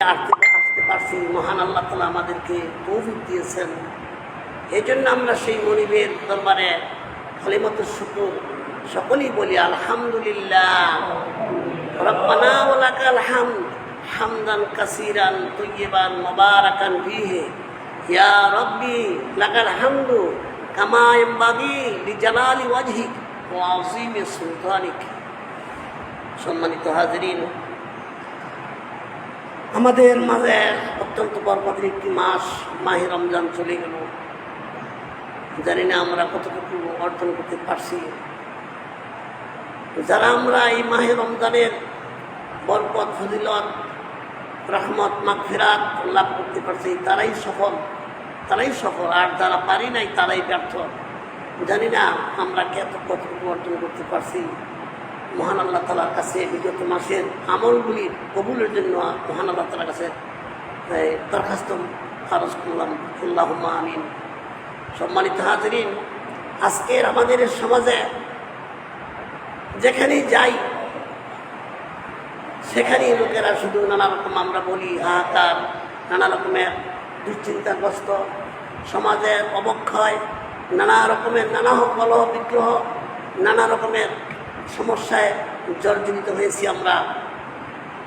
আসতে পারছি, মহান আল্লাহ তাআলা আমাদেরকে তৌফিক দিয়েছেন। এই জন্য আমরা সেই মনিবের দরবারে কালিমাতুশ শুকর সকলেই বলি আলহামদুলিল্লাহ রব্বানা ওয়া লাকাল হামদ হামদান কাসীরান তাইয়িবান মুবারাকান ফীহি ইয়া রাব্বি লাকাল হামদু কামা ইয়ানবাগি লিজালালি ওয়াজহিক ওয়া আযীমি সুলতানিক। সম্মানিত হাজিরিন, আমাদের মাঝে অত্যন্ত বরকতের একটি মাস মাহে রমজান চলে গেল। জানি না আমরা কতটুকু অর্জন করতে পারছি। যারা আমরা এই মাহে রমজানের বরকত, ফজিলত, রহমত, মাগফিরাত লাভ করতে পারছি তারাই সফল, আর যারা পারি নাই তারাই ব্যর্থ। জানি না আমরা কতটুকু অর্জন করতে পারছি। মহান আল্লাহ তাআলার কাছে বিগত মাসের আমলগুলির কবুলের জন্য মহান আল্লাহ তাআলার কাছে দরখাস্ত খারজ করলাম, আল্লাহুম্মা আমিন। সম্মানিত হাজিরিন, আজকের আমাদের সমাজে যেখানেই যাই সেখানেই লোকেরা শুধু নানা রকম, আমরা বলি হাহাকার, নানা রকমের দুশ্চিন্তাগ্রস্ত, সমাজের অবক্ষয়, নানা রকমের নানা কলহ বিগ্রহ, নানা রকমের সমস্যায় জর্জরিত হয়েছি আমরা।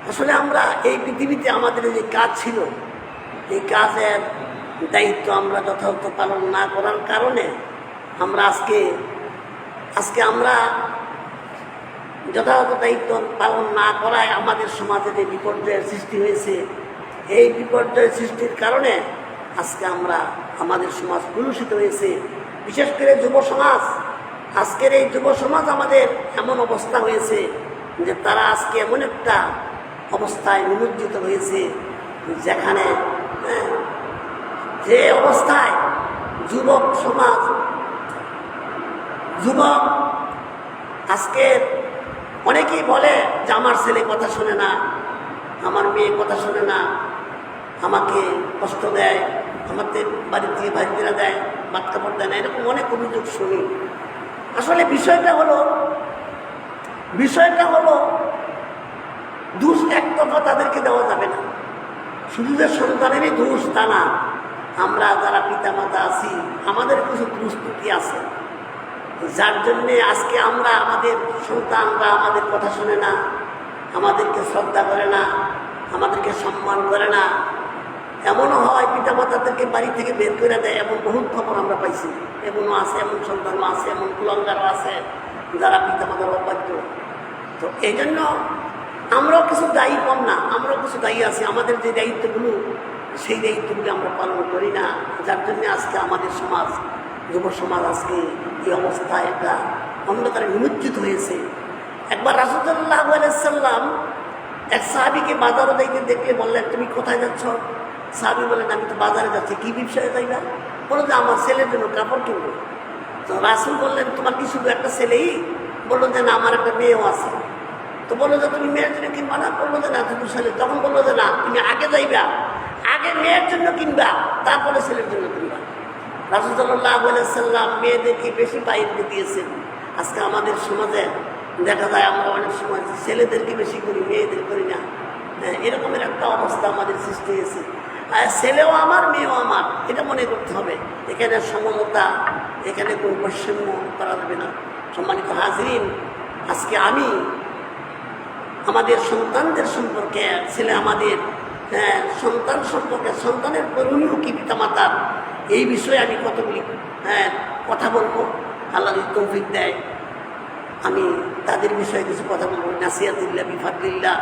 আসলে আমরা এই পৃথিবীতে আমাদের যে কাজ ছিল, এই কাজের দায়িত্ব আমরা যথাযথ পালন না করার কারণে আমরা আজকে আমরা যথাযথ দায়িত্ব পালন না করায় আমাদের সমাজে যে বিপর্যয়ের সৃষ্টি হয়েছে, এই বিপর্যয়ের সৃষ্টির কারণে আজকে আমাদের সমাজ কলুষিত হয়েছে। বিশেষ করে যুব সমাজ, আজকের এই যুব সমাজ আমাদের এমন অবস্থা হয়েছে যে তারা আজকে এমন একটা অবস্থায় নিমজ্জিত হয়েছে যেখানে যে অবস্থায় যুবক আজকে অনেকেই বলে যে আমার ছেলে কথা শোনে না, আমার মেয়ে কথা শোনে না, আমাকে কষ্ট দেয়, আমাদের বাড়ি থেকে ভাইরা দেয়, ভাত কাপড় দেয় না, এরকম অনেক অভিযোগ শুনি। আসলে বিষয়টা হলো দোষ একতরফা তাদেরকে দেওয়া যাবে না। শুধু যে সন্তানেরই দোষ তা না, আমরা যারা পিতা মাতা আছি আমাদের কিছু দোষ ত্রুটি আছে, যার জন্যে আজকে আমাদের সন্তানরা আমাদের কথা শোনে না, আমাদেরকে শ্রদ্ধা করে না, আমাদেরকে সম্মান করে না। এমনও হয় পিতা মাতাদেরকে বাড়ি থেকে বের করে দেয়, এমন বহুত খবর আমরা পাইছি। এমনও আছে, এমন সন্তানও আছে, এমন কুলাঙ্গারও আছে যারা পিতা মাতার অবাধ্য। তো এই জন্য আমরাও কিছু দায়ী কম না, আমরাও কিছু দায়ী আছি। আমাদের যে দায়িত্বগুলো, সেই দায়িত্বগুলো আমরা পালন করি না, যার জন্য আজকে আমাদের সমাজ, যুব সমাজ আজকে এই অবস্থায় একটা অন্ধকারে নিমজ্জিত হয়েছে। একবার রাসূলুল্লাহ সাল্লাল্লাহু আলাইহি ওয়াসাল্লাম এক সাহাবীকে বাজারে যাইতে দেখে বললেন, তুমি কোথায় যাচ্ছ? সাহাবী বলেন, আমি তো বাজারে যাচ্ছি। কি ব্যবসায় যাই না? বলো যে আমার ছেলের জন্য কাপড় কিনবো। তো রাসূল বললেন, তোমার কি শুধু একটা ছেলেই? বললো যে না, আমার একটা মেয়েও আছে। তো বললো যে তুমি মেয়ের জন্য কিনবা না? বললো যে না, শুধু ছেলে। তখন বললো যে না, তুমি আগে যাইবা, আগে মেয়ের জন্য কিনবা, তারপরে ছেলের জন্য কিনবা। রাসূল সাল্লাল্লাহু আলাইহি ওয়াসাল্লাম মেয়েদেরকে বেশি প্রায়োরিটি দিয়েছেন। আজকে আমাদের সমাজে দেখা যায় আমরা অনেক সময় ছেলেদেরকে বেশি করি, মেয়েদের করি না। এরকমের একটা অবস্থা আমাদের সৃষ্টি হয়েছে। ছেলেও আমার, মেয়েও আমার, এটা মনে করতে হবে। এখানে সমতা, এখানে কোনো বৈষম্য করা যাবে না। সম্মানিত হাজিরিন, আজকে আমি আমাদের সন্তানদের সম্পর্কে, আমাদের সন্তান সম্পর্কে, সন্তানের করণীয় কি পিতামাতার, এই বিষয়ে আমি কতগুলি কথা বলবো। আল্লাহ যদি তৌফিক দেয় আমি তাদের বিষয়ে কিছু কথা বলবো। নাসিহাতুল্লাহ বিফাদলিল্লাহ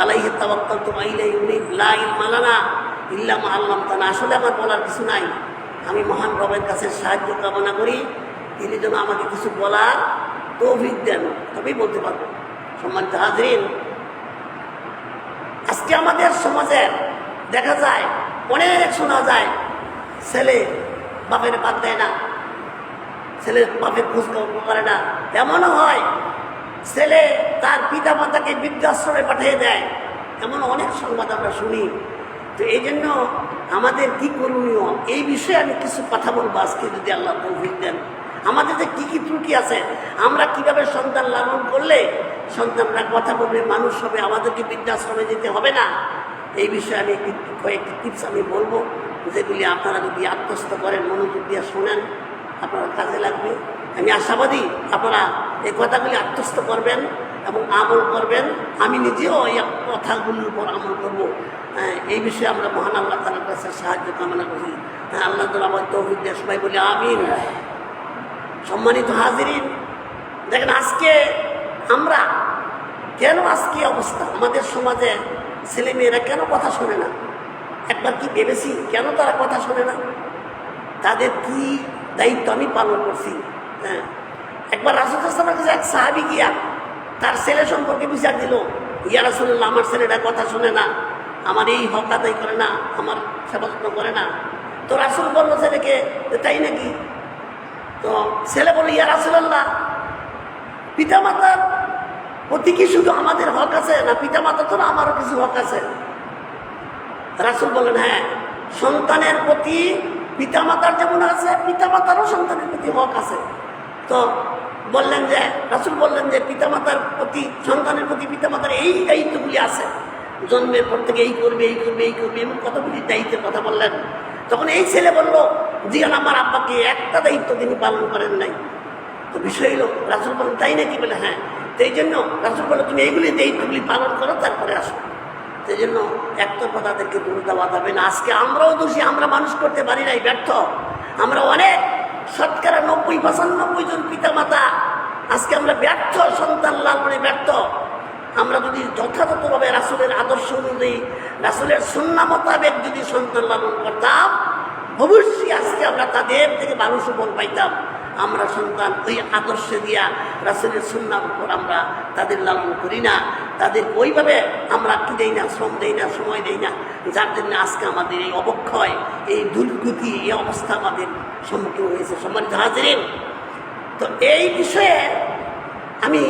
আলাইহি তাওয়াক্কালতু ওয়া ইলাইহি উনীব লা ইলমা লানা ইল্লা মা আল্লামতানা। আসলে আমার বলার কিছু নাই। আমি মহান রবের কাছে সাহায্য কামনা করি, তিনি যেন আমাকে কিছু বলার তৌফিক দেন, তবেই বলতে পারবো। সম্মানিত হাজিরিন, আজকে আমাদের সমাজে দেখা যায়, অনেক শোনা যায়, ছেলে বাপের বাদ দেয় না, ছেলে বাপের খোঁজ খবর করে না। এমনও হয় ছেলে তার পিতা মাতাকে বৃদ্ধাশ্রমে পাঠিয়ে দেয়, এমন অনেক সংবাদ আমরা শুনি। তো এই জন্য আমাদের কি করণীয়, এই বিষয়ে আমি কিছু কথা বলবো আজকে, যদি আল্লাহ তৌফিক দেন। আমাদের যে কী কী ত্রুটি আছে, আমরা কিভাবে সন্তান লালন করলে সন্তানরা কথা বলবে, মানুষ হবে, আমাদেরকে বৃদ্ধাশ্রমে যেতে হবে না, এই বিষয়ে আমি কয়েকটি টিপস আমি বলবো, যেগুলি আপনারা যদি আত্মস্থ করেন, মনোযোগ দিয়ে শোনেন, আপনারা কাজে লাগবে। আমি আশাবাদী আপনারা এই কথাগুলি আত্মস্থ করবেন এবং আমল করবেন। আমি নিজেও এই কথাগুলির উপর আমল করবো। এই বিষয়ে আমরা মহান আল্লাহ তাআলার কাছে সাহায্য কামনা করি। আল্লাহ তাআলা আমার তৌফিক দিয়ে সবাই বলি আমিন। সম্মানিত হাজিরিন, দেখেন আজকে আমরা কেন আজকে অবস্থা, আমাদের সমাজে ছেলেমেয়েরা কেন কথা শোনে না? একবার কি ভেবেছি কেন তারা কথা শোনে না? তাদের কি দায়িত্ব আমি পালন করছি? হ্যাঁ, একবার রাসূল সাল্লাল্লাহু আলাইহি ওয়াসাল্লামের কাছে এক সাহাবী গিয়া তার ছেলে সম্পর্কে বিচার দিল, ইয়া রাসূলুল্লাহ, আমার ছেলেটা কথা শোনে না, আমার এই হক আদায় করে না, আমার সেবা যত্ন করে না। তো রাসূল বলল ছেলেকে, তাই নাকি? তো ছেলে বলে, ইয়া রাসূলুল্লাহ, পিতামাতার প্রতি কি শুধু আমাদের হক আছে, না পিতামাতা তো আমারও কিছু হক আছে? রাসূল বলেন, হ্যাঁ, সন্তানের প্রতি পিতামাতার যেমন আছে, পিতামাতারও সন্তানের প্রতি হক আছে। তো বললেন যে, রাসূল বললেন যে পিতামাতার প্রতি, সন্তানের প্রতি পিতামাতার এই দায়িত্বগুলি আছে, জন্মের পর থেকে এই করবে, এই করবে, এই করবে, এমন কতগুলি দায়িত্বের কথা বললেন। তখন এই ছেলে বলল, জিয়ান, আমার আব্বাকে একটা দায়িত্ব তিনি পালন করেন নাই। তো বিষয় হলো, রাসূল বলেন, তাই নাকি? বলে, হ্যাঁ। তো এই জন্য রাসূল বলে, তুমি এইগুলি দায়িত্বগুলি পালন করো, তারপরে আসো। সেই জন্য একতরফা তাদেরকে দূর দেওয়া যাবে না। আজকে আমরাও দোষী, আমরা মানুষ করতে পারি নাই, ব্যর্থ। আমরা অনেক, শতকরা 90-95 জন পিতামাতা আজকে আমরা ব্যর্থ, সন্তান লালনে ব্যর্থ। আমরা যদি যথাযথভাবে রাসূলের আদর্শ অনুযায়ী, রাসূলের সুন্নাহ মোতাবেক যদি সন্তান লালন করতাম, অবশ্যই আজকে আমরা তাদের থেকে ভালো সুফল পাইতাম। আমরা সন্তান ওই আদর্শে দিয়া, রাসূলের সুন্নাহর উপর আমরা তাদের লালন করি না, তাদের ওইভাবে আমরা কি দেই না, শ্রম দেই না, সময় দেই না, যার জন্য আজকে আমাদের এই অবক্ষয়, এই দুর্গতি, এই অবস্থা আমাদের সম্মুখীন হয়েছে। সম্মানিত হাজিরিন, তো এই বিষয়ে আমি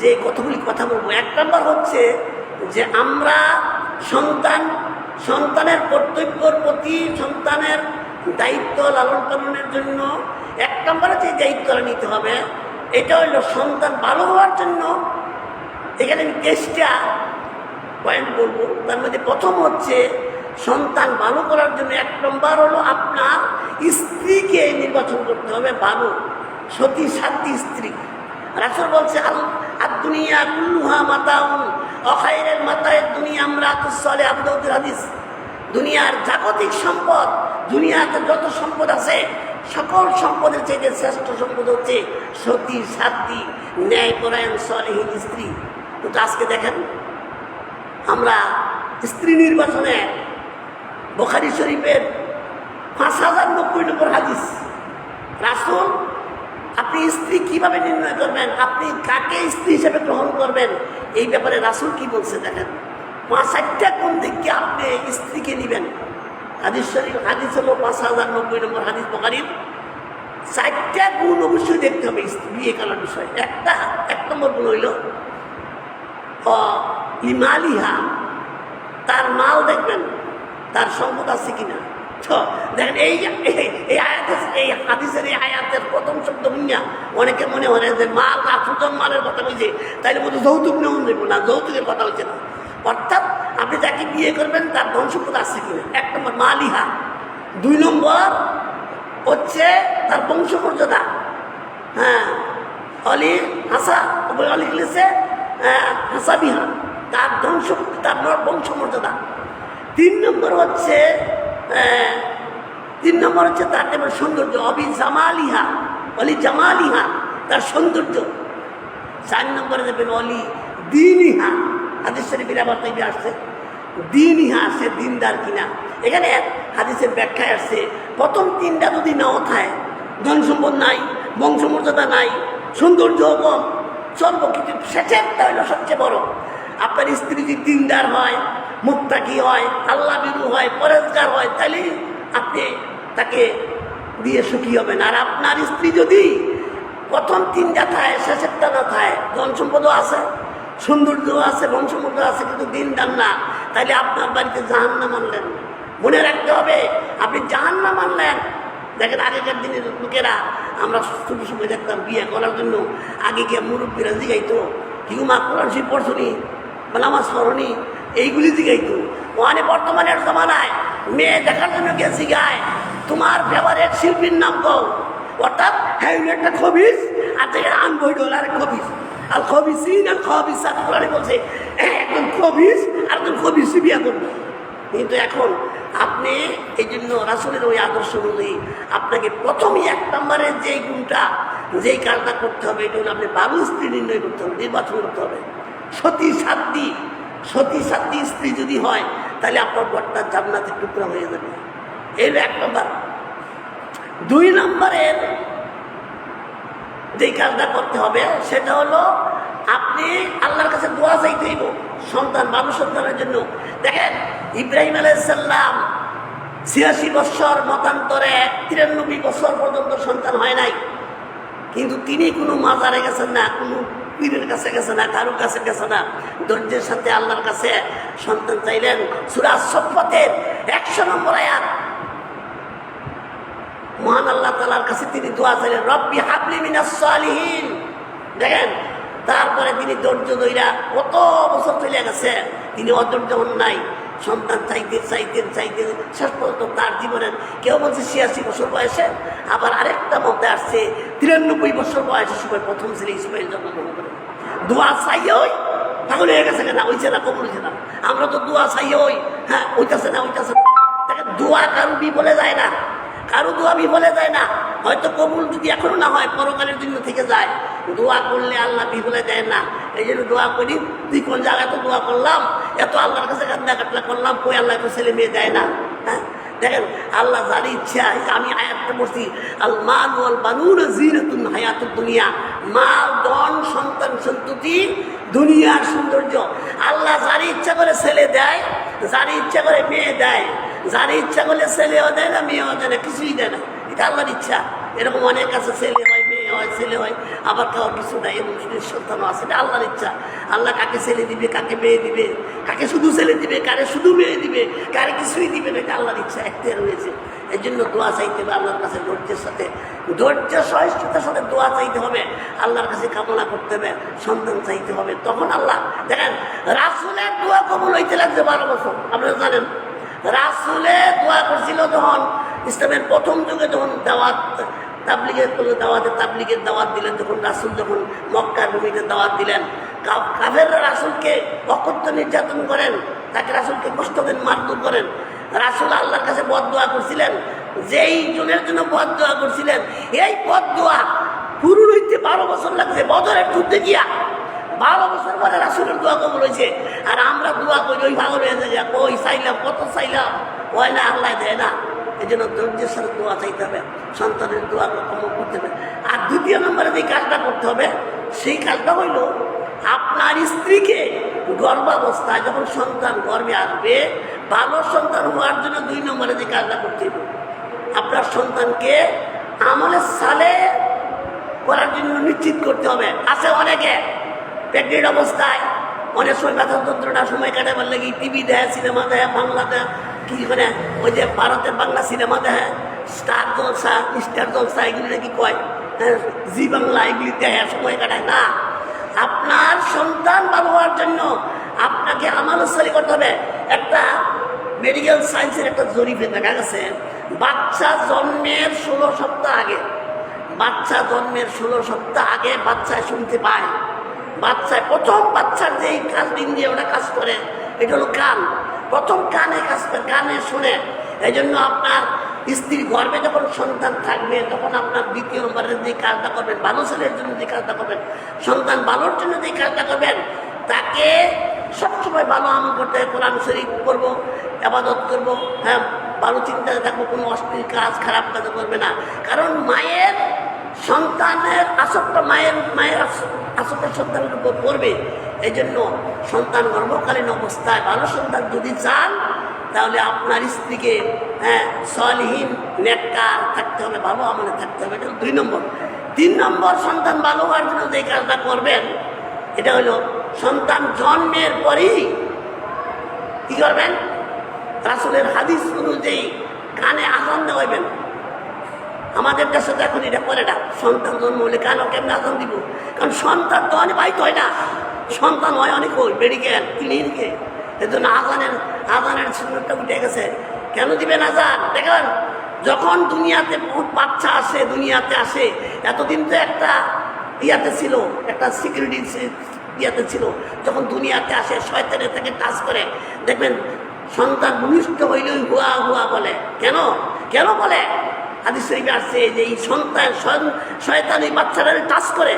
যে কতগুলি কথা বলবো, এক নম্বর হচ্ছে যে আমরা সন্তানের কর্তব্যের প্রতি, সন্তানের দায়িত্ব লালন পালনের জন্য এক নম্বরে যে দায়িত্বটা নিতে হবে, এটা হইল সন্তান ভালো হওয়ার জন্য। এখানে আমি 10টা পয়েন্ট বলবো। তার মধ্যে প্রথম হচ্ছে, সন্তান ভালো করার জন্য এক নম্বর হলো আপনার স্ত্রীকে নির্বাচন করতে হবে, ভালো সতী সাধ্যী স্ত্রী। রাসূল বলছে, আর দুনিয়া কুল্লুহা মাতাউন ওয়া খায়রুল মাতায়েদ দুনিয়া ইমরাতুস সালিহা, আবু দাউদের হাদিস। দুনিয়ার জাগতিক সম্পদ, দুনিয়াতে যত সম্পদ আছে, সকল সম্পদের চাইতে শ্রেষ্ঠ সম্পদ হচ্ছে সতী সাধ্যী ন্যায়পরায়ণ সালেহীন স্ত্রী। কিন্তু আজকে দেখেন, আমরা স্ত্রী নির্বাচনে বুখারী শরীফের 5090 নম্বর হাদিস, রাসূল, আপনি স্ত্রী কিভাবে নির্ণয় করবেন, আপনি কাকে স্ত্রী হিসেবে গ্রহণ করবেন, এই ব্যাপারে রাসূল কি বলছে দেখেন। 5-8টা কোন দিকে আপনি স্ত্রীকে নেবেন। হাদিস শরীফ, হাদিস হলো 5090 নম্বর হাদিস বুখারীর। 4টা গুণ অবশ্যই দেখতে হবে বিয়ে করার বিষয়। এক নম্বর গুণ হইল ইমালিহা, তার মাল দেখবেন, তার সম্পদ আছে কিনা। তো দেখেন, এই হাদিসের এই আয়াতের প্রথম শব্দ বুঝা অনেকে মনে হয় যে মাল, সুজন মালের কথা বলছে, তাইলে বলতে যৌতুক নেওয়া দেব না, যৌতুকের কথা হচ্ছে না। অর্থাৎ আপনি যাকে বিয়ে করবেন তার ধন সম্পদ আছে কিনা, 1 নম্বর মালিহা। 2 নম্বর হচ্ছে তার বংশমর্যাদা। হ্যাঁ, অলি হাসা, অলি লিখেছে হাসাবিহা, তার ধন সম্পদ, তার বংশমর্যাদা। 3 নম্বর হচ্ছে তার তেমন সৌন্দর্য, অবি জামালিহা, অলি জামালিহা, তার সৌন্দর্য। 4 নম্বরে দেবেন অলি দিনিহা, হাদিস শরীফের আবার তৈরি আসছে দিনিহা, সে দিনদার কিনা। এখানে হাদিসের ব্যাখ্যায় আসছে, প্রথম 3টা যদি নাও থাকে, ধন সম্পদ নাই, বংশমর্যাদা নাই, সৌন্দর্য কম, চলব, কিন্তু শেষেরটা হইল সবচেয়ে বড়। আপনার স্ত্রী যদি দিনদার হয়, মুত্তাকি হয়, আল্লাহ বিরু হয়, পরেজগার হয়, তাহলে আপনি তাকে দিয়ে সুখী হবেন। আর আপনার স্ত্রী যদি প্রথম 3টা থাকে, শেষেরটা না থাকে, ধন সম্পদও আছে, সৌন্দর্য আছে, বংশমর্যাদা আছে, কিন্তু দিনদার না, তাহলে আপনার বাড়িতে জাহান্নাম আনলেন। মনে রাখতে হবে, আপনি জাহান্নাম আনলেন। দেখেন, আগেকার দিনের লোকেরা, আমরা ছোট সময় দেখতাম, বিয়ে করার জন্য আগে গিয়ে মুরব্বীরা জিগাইতো, কিউমা কোরআন শরীফ পড়ছনি বা নামাজ পড়নি, এইগুলি জিগাইতো। ওখানে বর্তমানের জমানায় মেয়ে দেখার জন্য গেছি গায় তোমার ফেভারিট শিল্পীর নাম কও, অর্থাৎ হ্যাঁ একটা খবিস আর থেকে আনবই ডলার খবিস আর খবিসিন আর খবিসাত কোরআনে বলছে একজন খবিস আর একজন খবিসই বিয়া করবে। কিন্তু এখন আপনি এই জন্য রাসূলের ওই আদর্শ অনুযায়ী আপনাকে প্রথমেই 1 নম্বরের যেই গুণটা যেই কাজটা করতে হবে এটা হলো আপনি ভালো স্ত্রী নির্ণয় করতে হবে, নির্বাচন করতে হবে। সতী সাধ্বী স্ত্রী যদি হয় তাহলে আপনার ঘরটা জান্নাতের টুকরা হয়ে যাবে। এই হলো 1 নম্বর। 2 নম্বরের যেই কাজটা করতে হবে সেটা হলো আপনি আল্লাহর কাছে দোয়া চাইতে হইব সন্তান, ভালো সন্তানের জন্য। দেখেন ইব্রাহিম আলাইহিস সালাম 86 বছর মতান্তরে 93 বছর পর্যন্ত সন্তান হয় নাই, কিন্তু তিনি কোনো মাজারে গেছেন না, কোনো পীরের কাছে গেছে না, কারোর কাছে গেছে না, ধৈর্যের সাথে আল্লাহর কাছে সন্তান চাইলেন। সূরা সফফাতের 100 নম্বর আয়াত, মহান আল্লাহ তাআলার কাছে তিনি দোয়া চাইলেন, রব্বি হাবলি মিনাস সালিহিন। দেখেন তারপরে তিনি ধৈর্য ধইরা কত বছর চলে গেছে, তিনি অধৈর্য হন নাই, সন্তান চাইতে শেষ পর্যন্ত তার জীবনের কেউ বলছে 86 বছর বয়সে, আবার আরেকটা মতে আসছে 93 বছর বয়সে সময় প্রথম ছেলে ইসমাইল জন্মগ্রহণ করে। দোয়া চাইয়ে ওই পাগল হয়ে গেছে না, হইছে না, কবুল হয়েছে না। আমরা তো দোয়া চাইয়ে ওই হ্যাঁ ওইটাছে না। দেখেন দোয়া কারো বিফলে যায় না, কারো দোয়া বিফলে যায় না। হয়তো কবুল যদি এখনো না হয় পরকালের জন্য থেকে যায়, দোয়া করলে আল্লাহ বিফলে দেয় না। এই জন্য দোয়া করি, তুই কোন জায়গায় তো দোয়া করলাম, এত আল্লাহর কাছে কান্না কাটলা করলাম, কই আল্লাহ তো ছেলে মেয়ে দেয় না। হ্যাঁ দেখেন আল্লাহ যার ইচ্ছা, আমি আয়াতটা পড়ছি, আল মাল ওয়াল বানুন জিনাতুন হায়াতুদ দুনিয়া, মাল ধন সন্তান সন্ততি দুনিয়ার সৌন্দর্য। আল্লাহ যার ইচ্ছা করে ছেলে দেয়, যার ইচ্ছা করে মেয়ে দেয়, যার ইচ্ছা করলে ছেলেও দেয় না, মেয়েও দেয় না, কিছুই দেয় না, এটা আল্লাহর ইচ্ছা। এরকম অনেক আছে ছেলে হয় মেয়ে হয়, ছেলে হয় আবার কারো কিছু নাই, এবং সন্তানও আছে, এটা আল্লাহর ইচ্ছা। আল্লাহ কাকে ছেলে দিবে, কাকে মেয়ে দিবে, কাকে শুধু ছেলে দিবে, কারে শুধু মেয়ে দিবে, কারে কিছুই দিবে না, এটা আল্লাহর ইচ্ছা এখতিয়ার রয়েছে। এই জন্য দোয়া চাইতে হবে আল্লাহর কাছে, ধৈর্যের সাথে, ধৈর্য সহিষ্ণুতার সাথে দোয়া চাইতে হবে, আল্লাহর কাছে কামনা করতে হবে, সন্তান চাইতে হবে। তখন আল্লাহ দেখেন রাসূলের দোয়া কবুল হইতে লাগছে 12 বছর। আপনারা জানেন রাসূলে দোয়া করছিল যখন ইসলামের প্রথম যুগে, যখন তাবলীগের দাওয়াত দিলেন, যখন রাসূল যখন মক্কার ভূমিতে দাওয়াত দিলেন, কাফেররা রাসূলকে অকথ্য নির্যাতন করেন, তাকে রাসূলকে কষ্ট দেন, মারধর করেন। রাসূল আল্লাহর কাছে বদদোয়া করছিলেন, যেই জনের জন্য বদদোয়া করছিলেন এই বদদোয়া পূরণ হইতে 12 বছর লাগছে। বদরের যুদ্ধে গিয়া 12 বছর পরে রাসূলের দোয়া কবুল হয়েছে। আর আমরা দোয়া করি ওই পাগল হয়ে যায়, ওই চাইলাম কত চাইলাম, হয় না, আল্লাহ দেয় না। এই জন্য ধৈর্যের সাথে দোয়া চাইতে হবে, সন্তানের দোয়া কবুল করতে হবে। আর 2 নম্বরে যে কাজটা করতে হবে সেই কাজটা হইল আপনার স্ত্রীকে গর্ভাবস্থায় যখন সন্তান গর্ভে আসবে, ভালো সন্তান হওয়ার জন্য 2 নম্বরে যে কাজটা করতে হবে, আপনার সন্তানকে আমলে সালে করার জন্য নিশ্চিত করতে হবে। আছে অনেকে প্রেগনেন্ট অবস্থায় অনেক সময় ব্যথা যন্ত্রণা সময় কাটাবার লাগে টিভি দেয়, সিনেমা দেয়, বাংলা দেয়, কি করে ওই যে ভারতের বাংলা সিনেমা দেয়, স্টার জলসা, স্টার জলসা, এগুলি নাকি কয় জি বাংলা, এগুলি দেয়, সময় কাটায় না। আপনার সন্তান ভালো হওয়ার জন্য আপনাকে আমালসালি করতে হবে। একটা মেডিকেল সায়েন্সের একটা জরিপে দেখা গেছে, বাচ্চা জন্মের 16 সপ্তাহ আগে, বাচ্চা জন্মের 16 সপ্তাহ আগে বাচ্চায় শুনতে পায়। বাচ্চায় প্রথম বাচ্চার যেই কাজ দিয়ে ওটা কাজ করে এটা হলো কান। প্রথম কানে কাজ করে, কানে শুনে। এই জন্য আপনার স্ত্রীর গর্ভে যখন সন্তান থাকবে তখন আপনার 2 নম্বরের যে কাজটা করবেন, ভালো ছেলের জন্য যে কাজটা করবেন, সন্তান ভালোর জন্য যে কাজটা করবেন, তাকে সবসময় ভালো আমল করতে হবে। কোরআন শরীফ করবো, ইবাদত করবো, হ্যাঁ ভালো চিন্তায় থাকবো, কোনো অশ্লীল কাজ খারাপ কাজ করবে না। কারণ মায়ের সন্তানের আসক্ত মায়ের আসক্ত সন্তানের উপর পড়বে। এই জন্য সন্তান গর্ভকালীন অবস্থায় ভালো সন্তান যদি চান তাহলে আপনার স্ত্রীকে সলিহীন নেককার থাকতে হবে, ভালো আমলে থাকতে হবে। এটা 2 নম্বর। 3 নম্বর, সন্তান ভালো হওয়ার জন্য যে কাজটা করবেন এটা হলো সন্তান জন্মের পরেই কি করবেন, রাসূলের হাদিস অনুযায়ী কানে আযান দেওয়াইবেন। আমাদের দেশে তো এখন এটা করে না, সন্তান জন্ম হলে কানও কেমন আযান দিব, কারণ সন্তান তো অনেক বাইত হয় না, সন্তান হয় অনেক ওই মেডিকেল ক্লিনিকে, এজন্য আজানের সুন্নতটা উঠে গেছে। কেন দিবেন আজান? দেখেন, যখন দুনিয়াতে বহুত বাচ্চা আসে, দুনিয়াতে আসে, এতদিন তো একটা ইয়াতে ছিল, একটা সিকিউরিটি ইয়াতে ছিল। যখন দুনিয়াতে আসে শয়তানের থেকে টাচ করে, দেখবেন সন্তান ভূমিষ্ঠ হইলেই হুয়া হুয়া বলে। কেন কেন বলে? হাদিস শরীফে আসছে যে এই সন্তান শয়তান এই বাচ্চাটাকে টাচ করে,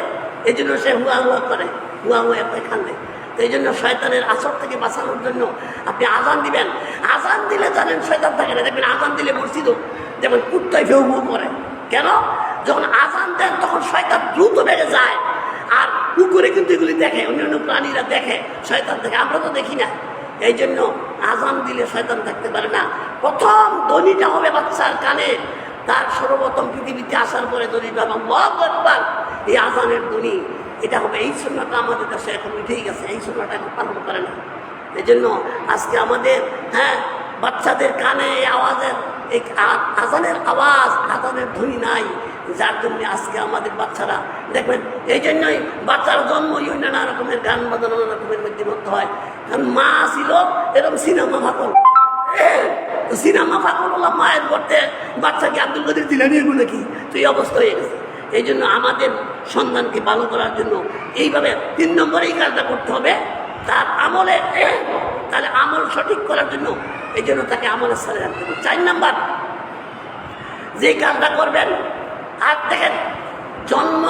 এই জন্য সে হুয়া হুয়া করে, হুয়া হুয়া করে কান্দে। তো এই জন্য শয়তানের আসর থেকে বাঁচানোর জন্য আপনি আজান দিবেন। আজান দিলে জানেন শয়তান থাকে না। দেখবেন আজান দিলে মসজিদও যেমন কুত্তায় ফেউ ফেউ করে। কেন? যখন আজান দেন তখন শয়তান দ্রুত বেড়ে যায়। আর কুকুরে কিন্তু এগুলি দেখে, অন্যান্য প্রাণীরা দেখে, শয়তান দেখে, আমরা তো দেখি না। এই জন্য আজান দিলে শয়তান থাকতে পারে না। প্রথম ধ্বনিটা হবে বাচ্চার কানে, তার সর্বপ্রথম পৃথিবীতে আসার পরে ধ্বনিটা আল্লাহু আকবার, এই আজানের ধ্বনি এটা হবে। এই সুন্নাহটা আমাদের দেশে এখন উঠেই গেছে, এই সুন্নাহটা এখন পালন করে না। এই জন্য আজকে আমাদের বাচ্চাদের কানে এই আওয়াজের, এই আজানের আওয়াজ, আজানের ধ্বনি নাই, যার জন্য আজকে আমাদের বাচ্চারা দেখবেন, এই জন্যই বাচ্চার জন্মই নানা রকমের গান বাজানো, নানা রকমের মধ্যে মধ্যে হয়। কারণ মা ছিল এরকম সিনেমা ফাঁকল, সিনেমা ফাঁকল বললাম মায়ের করতে বাচ্চাকে আব্দুল কাদের জিলানী এগুলো কি, তো এই অবস্থা হয়ে গেছে। এই জন্য আমাদের সন্তানকে ভালো করার জন্য এইভাবে 3 নম্বরে এই কাজটা করতে হবে, তার আমলে, তাহলে আমল সঠিক করার জন্য এই জন্য তাকে আমলের সাথে রাখতে হবে। 4 নম্বর যে কাজটা করবেন, আর দেখেন জন্ম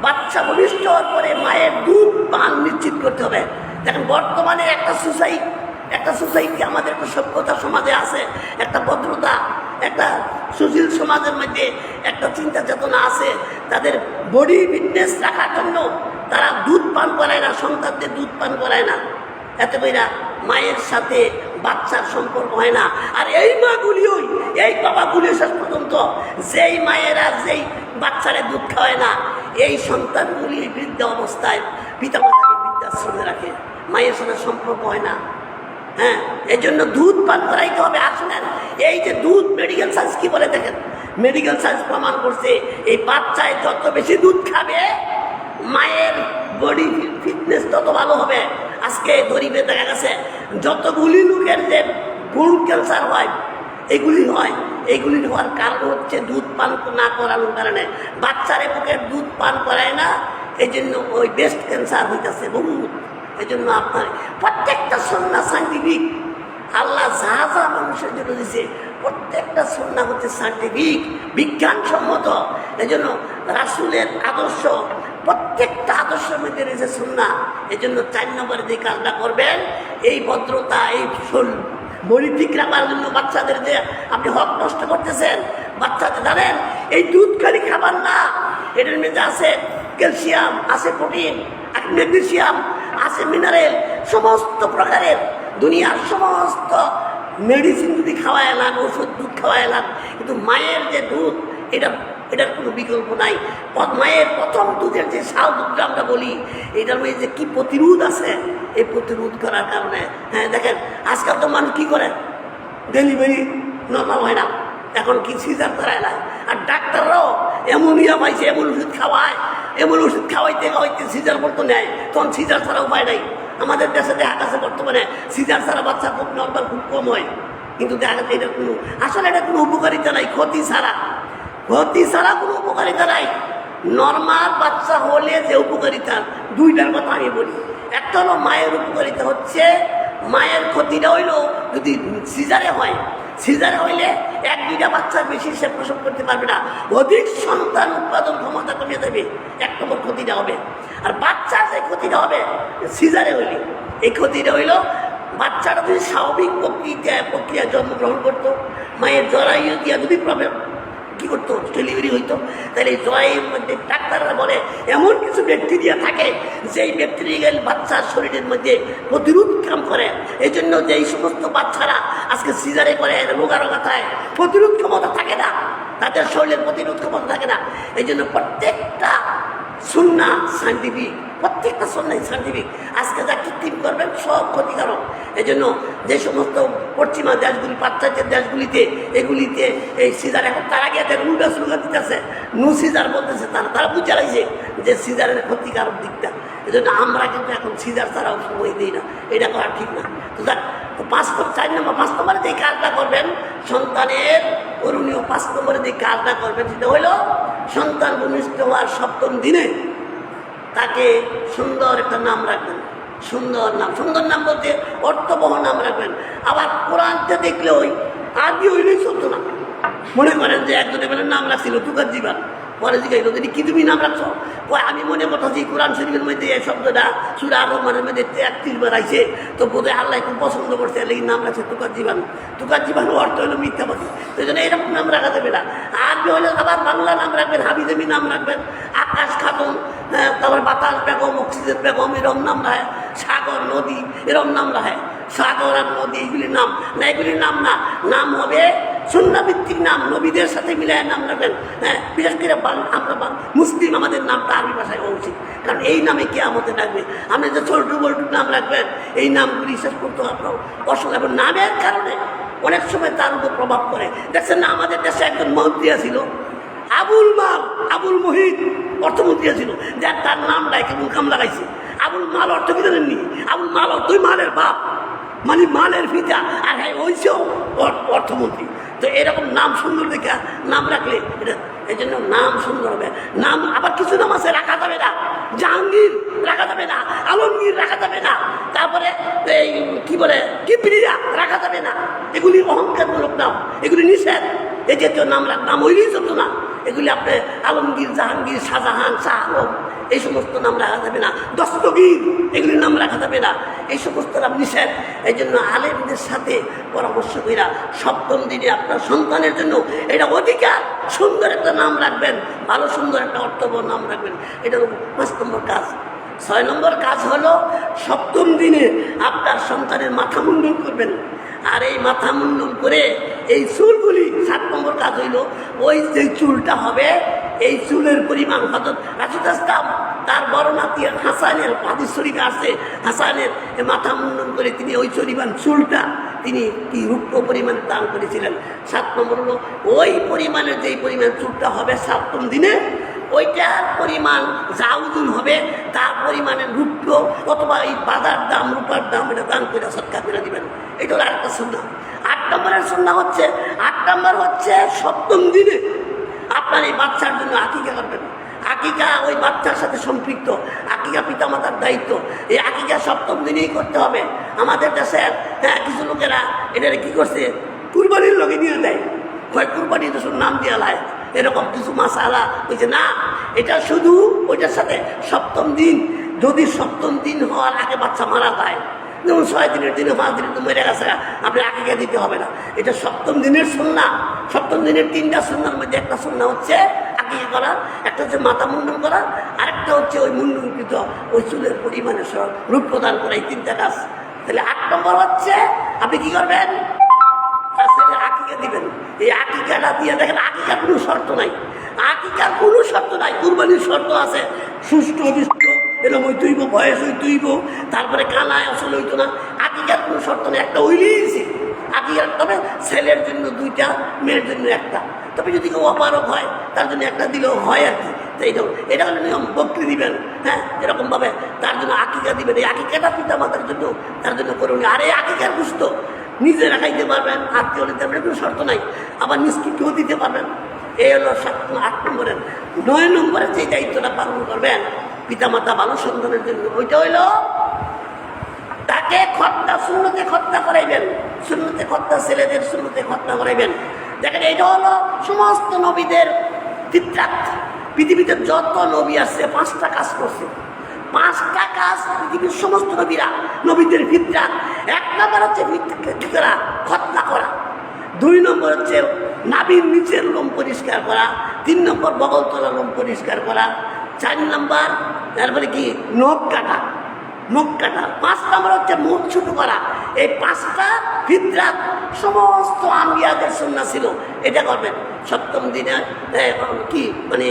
বাচ্চা ভূমিষ্ঠ হওয়ার পরে মায়ের দুধ পান নিশ্চিত করতে হবে। দেখেন বর্তমানে একটা সোসাইটি আমাদের একটা সভ্যতা সমাজে আছে, একটা ভদ্রতা, একটা সুশীল সমাজের মধ্যে একটা চিন্তা চেতনা আছে। তাদের বডি ফিটনেস রাখার জন্য তারা দুধ পান করায় না, সন্তানদের দুধ পান করায় না, এতে করে মায়ের সাথে বাচ্চার সম্পর্ক হয় না। আর এই মাগুলিও, এই বাবাগুলিও শেষ পর্যন্ত যেই মায়েরা যেই বাচ্চারে দুধ খাওয়ায় না, এই সন্তানগুলি বৃদ্ধ অবস্থায় পিতামাতাকে বৃদ্ধাশ্রমে রাখে, মায়ের সাথে সম্পর্ক হয় না। এই জন্য দুধ পান করাইতে হবে। আর শুনেন, এই যে দুধ, মেডিকেল সায়েন্স কি বলে দেখেন, মেডিকেল সায়েন্স প্রমাণ করছে এই বাচ্চায় যত বেশি দুধ খাবে মায়ের বডি ফিটনেস তত ভালো হবে। আজকে গরিবে দেখা গেছে যতগুলি লোকের যে ব্রণ ক্যান্সার হয়, এগুলি হয়, এইগুলি হওয়ার কারণ হচ্ছে দুধ পান না করানোর কারণে। বাচ্চারে বুকের দুধ পান করায় না, এই জন্য ওই ব্রেস্ট ক্যান্সার হইতেছে বহুত। এই জন্য আপনার প্রত্যেকটা সুন্নাহ সাইন্টিফিক, আল্লাহ যা যা মানুষের জন্য দিয়েছে প্রত্যেকটা সুন্নাহ হচ্ছে সাইন্টিফিক, বিজ্ঞানসম্মত। এই জন্য রাসূলের আদর্শ, প্রত্যেকটা আদর্শের মধ্যে রয়েছে সুন্নাহ। এই জন্য 4 নম্বরে যে কাজটা করবেন, এই ভদ্রতা, এই বডি ঠিক রাখার জন্য বাচ্চাদের যে আপনি হক নষ্ট করতেছেন, বাচ্চাদের জানেন এই দুধ খালি খাবার না, এটার মধ্যে আছে ক্যালসিয়াম, আছে প্রোটিন, ম্যাগনেসিয়াম, আছে মিনারেল, সমস্ত প্রকারের দুনিয়ার সমস্ত মেডিসিন যদি খাওয়া এলাম, ওষুধ দুধ খাওয়া এলাম, কিন্তু মায়ের যে দুধ এটার কোনো বিকল্প নাই। মায়ের প্রথম দুধের যে শাল দুধটা আমরা বলি, এটার মধ্যে যে কী প্রতিরোধ আছে, এই প্রতিরোধ করার কারণে দেখেন আজকাল তো মানুষ কী করে, ডেলিভারি নর্মাল হয় না, এখন কি সিজার করায় না। আর ডাক্তাররাও এমন পাইছে, এমন ওষুধ খাওয়ায়, এমন ওষুধ খাওয়াইতে খাওয়াইতে সিজার করতে নেয়, তখন সিজার ছাড়া উপায় নাই। আমাদের দেশে দেখা গেছে বর্তমানে সিজার ছাড়া বাচ্চা খুব নর্মাল খুব কম হয়, কিন্তু দেখা যাচ্ছে এটা কোনো আসলে এটা কোনো উপকারিতা নাই, ক্ষতি ছাড়া কোনো উপকারিতা নাই। নর্মাল বাচ্চা হলে যে উপকারিতা, 2টার কথা আমি বলি। একটা হলো মায়ের উপকারিতা হচ্ছে, মায়ের ক্ষতিটা হইল যদি সিজারে হয়, সিজারে হইলে 1-2টা বাচ্চার বেশি সে প্রসব করতে পারবে না, অধিক সন্তান উৎপাদন ক্ষমতা কমে যাবে, 1 নম্বর ক্ষতিটা হবে। আর বাচ্চার যে ক্ষতিটা হবে সিজারে হইলে, এই ক্ষতিটা হইল বাচ্চাটা যদি স্বাভাবিক প্রক্রিয়া জন্মগ্রহণ করতো, মায়ের জরায়ু দিয়া যদি প্রবলেম কী করতো, ডেলিভারি হইতো, তাহলে এই জরায়ুর মধ্যে ডাক্তাররা বলে এমন কিছু ব্যাকটেরিয়া থাকে যেই ব্যাকটেরিয়া বাচ্চার শরীরের মধ্যে প্রতিরোধ কাম করে। এই জন্য যেই সমস্ত বাচ্চারা আজকে সিজারে করে রোগা থাকে, প্রতিরোধ ক্ষমতা থাকে না, তাদের শরীরের প্রতিরোধ ক্ষমতা থাকে না। এই জন্য প্রত্যেকটা সুন্নাহ সাইন্টিফিক, প্রত্যেকটা সুন্নাহ সাইন্টিফিক। আজকে যা কৃত্রিম করবেন সব ক্ষতিকারক। এই জন্য যে সমস্ত পশ্চিমা দেশগুলি, পাশ্চাত্যের দেশগুলিতে এগুলিতে এই সিজার, এখন তারা গিয়ে রুগা দিতেছে, নো সিজার বলতেছে, তারা বুঝে লাগছে যে সিজারের ক্ষতিকারক দিকটা। এই জন্য আমরা কিন্তু এখন সিজার ছাড়াও সময় দিই না, এটা করা ঠিক না। তো দেখ 4 নম্বর 5 নম্বরে যে কাজটা করবেন সন্তানের করণীয়, 5 নম্বরে যে কাজটা করবেন সেটা হলো সন্তান ভূমিষ্ঠ হওয়ার 7ম দিনে তাকে সুন্দর একটা নাম রাখবেন। সুন্দর নাম বলতে অর্থবহ নাম রাখবেন। আবার কোরআনটা দেখলে ওই আদি হইলেই চলতো না। মনে করেন যে একজনের নাম রাখছিল তুকার জীবন, পরে জিজ্ঞাসা যদি কি তুমি নাম রাখছো, আমি মনে করতেছি কোরআন শরীফের মধ্যে এই শব্দটা সূরা আর-রহমানের মধ্যে 33 বার আইছে, তো বোধহয় আল্লাহ খুব পছন্দ করছে, এই নাম রাখছে তুকার জীবন। তুকার জীবন অর্থ হলো মিথ্যাবাদী, সেই জন্য এরকম নাম রাখা যাবে না। আরবি হলে আবার বাংলা নাম রাখবেন, হাবিজাবি নাম রাখবেন, আকাশ খাতুন, তারপর বাতাস বেগম, অক্সিজেন বেগম, এরকম নাম রাখে, সাগর নদী এরকম নাম রাখে। সাগর আর নদী এইগুলির নাম না, এগুলির নাম না, নাম হবে সুন্নাহভিত্তিক নাম, নবীদের সাথে মিলায় নাম রাখবেন। হ্যাঁ, বিশেষ করে আমরা মুসলিম, আমাদের নামটা আরবি ভাষায় হওয়া উচিত, কারণ এই নামে কিয়ামতে ডাকবে। আপনি যে ছোট্ট বল্টু নাম রাখবেন, এই নামগুলি শেষ করতে আপনার অসুবিধা। এবং নামের কারণে অনেক সময় তার উপর প্রভাব পড়ে। দেখছেন না, আমাদের দেশে একজন মন্ত্রী ছিল আবুল মহিত, অর্থমন্ত্রী ছিল, যে তার নাম ডাইকে মুখাম লাগাইছে আবুল মাল। অর্থ কি জানেননি? আবুল মাল অর্থই মালের বাপ, মানে মালের পিতা, আর হ্যাঁ ওইসেও অর্থমন্ত্রী। তো এরকম নাম সুন্দর দেখে নাম রাখলে এটা, এই জন্য নাম সুন্দর হবে। নাম আবার কিছু নাম আছে রাখা যাবে না, জাহাঙ্গীর রাখা যাবে না, আলমগীর রাখা যাবে না, তারপরে এই কি বলে কিবরিয়া রাখা যাবে না। এগুলি অহংকারমূলক নাম, এগুলি নিষেধ। এই জাতীয় নাম নাম হইলেই চলতো না। এগুলি আপনি আলমগীর, জাহাঙ্গীর, শাহজাহান, শাহ আলম, এই সমস্ত নাম রাখা যাবে না। দস্তগীর, এগুলির নাম রাখা যাবে না, এই সমস্ত নাম নিষেধ। এই জন্য আলেমদের সাথে পরামর্শ কইরা 7ম দিনে আপনার সন্তানের জন্য এটা অধিকার সুন্দর একটা নাম রাখবেন, ভালো সুন্দর একটা অর্থবহ নাম রাখবেন। এটা 5 নম্বর কাজ। 6 নম্বর কাজ হলো 7ম দিনে আপনার সন্তানের মাথা মুন্ডন করবেন। আর এই মাথা মুন্ডন করে এই চুলগুলি, 7 নম্বর কাজ হইল ওই যে চুলটা হবে, এই চুলের পরিমাণ হযরত রাশিদ আসলাম তার বড় নাতি হাসানের হাদিস শরীফে আছে, হাসানের মাথা মুন্ডন করে তিনি ওই পরিমাণ চুলটা তিনি কি রূপ্য পরিমাণে দান করেছিলেন। 7 নম্বর হলো ওই পরিমাণের যেই পরিমাণ চুলটা হবে 7ম দিনে, ওইটার পরিমাণ যা ওজন হবে তার পরিমাণের রূপ্য অথবা এই বাজার দাম, রূপার দাম, এটা দান করে সদকা করে দিবেন। এটা হলো আরেকটা সুন্নাহ। 8 নম্বরের সুন্নাহ হচ্ছে, 8 নম্বর হচ্ছে 7ম দিনে আপনার এই বাচ্চার জন্য আকিকা করবেন। আকিকা ওই বাচ্চার সাথে সম্পৃক্ত, আকিকা পিতামাতার দায়িত্ব। এই আকিকা 7ম দিনেই করতে হবে। আমাদের দেশের কিছু লোকেরা এটা কি করছে, কুরবানির লগে নিয়ে দেয়, হয় কুরবানি তো নাম দিয়ে লায়, এরকম কিছু মাসালা হয়েছে না। এটা শুধু ওইটার সাথে 7ম দিন, যদি 7ম দিন হওয়ার আগে বাচ্চা মারা যায়, যেমন 6 দিনের দিনে 5 দিনে তো মেরে গেছে, আপনি আকিকা দিতে হবে না। এটা 7ম দিনের সুন্নাহ। 7ম দিনের 3টা সুন্নাহর মধ্যে একটা সুন্নাহ হচ্ছে আকিকা করা, একটা হচ্ছে মাথা মুন্ডন করা, আরেকটা হচ্ছে ওই মুন্ডনকৃত ওই চুলের পরিমাণে রূপ প্রদান করা। এই 3টা কাজ। তাহলে 8 নম্বর হচ্ছে আপনি কি করবেন, আকিকা দিবেন। এই আকিকাটা দিয়ে দেখেন, আকিকার কোনো শর্ত নাই, আকিকার কোনো শর্ত নাই। কুরবানির শর্ত আছে, সুস্থ অবিষ্ট এরকম হইতেইব, বয়স হইতেইব, তারপরে কানায় আসলে হইতো না। আকিকার কোনো শর্ত নেই, একটা হইলেইছে আকিকার। তবে ছেলের জন্য 2টা, মেয়ের জন্য 1টা। তবে যদি কেউ অপারক হয় তার জন্য 1টা দিলেও হয় আর কি। তো এটা হলো নিয়ম। বকরি দিবেন, হ্যাঁ, এরকমভাবে তার জন্য আকিকা দিবেন। এই আকিকাটা পিতা মাতার জন্য, তার জন্য করুন। আর এই আকিকার গুস্ত নিজে রাখাইতে পারবেন, আত্মীয় নিতে পারবেন, কোনো শর্ত নাই। আবার নিষ্কৃতিও দিতে পারবেন। এই হলো 8 নম্বরের। 9 নম্বরের যে দায়িত্বটা পালন করবেন পিতামাতা ভালো সন্তানের জন্য, ওইটা হইল তাকে খতনা, সুন্নতে খতনা করাইবেন। সুন্নতে খতনা, ছেলেদের সুন্নতে খতনা করাইবেন। দেখেন, এইটা হলো সমস্ত নবীদের ফিতরাত। পৃথিবীতে যত নবী আছে 5টা কাজ করছে। 5টা কাজ পৃথিবীর সমস্ত নবীদের ফিতরাত। 1 নম্বর হচ্ছে খতনা করা, 2 নম্বর হচ্ছে নাভির নিচের লোম পরিষ্কার করা, 3 নম্বর বগল তলা লোম পরিষ্কার করা, 4 নম্বর তারপরে কি নখ কাটা, 5 নম্বর হচ্ছে মুখ ছোট করা। এই 5টা ফিতরাত সমস্ত আম্বিয়াদের সুন্নাহ ছিল। এটা করবেন 7ম দিনে, কি মানে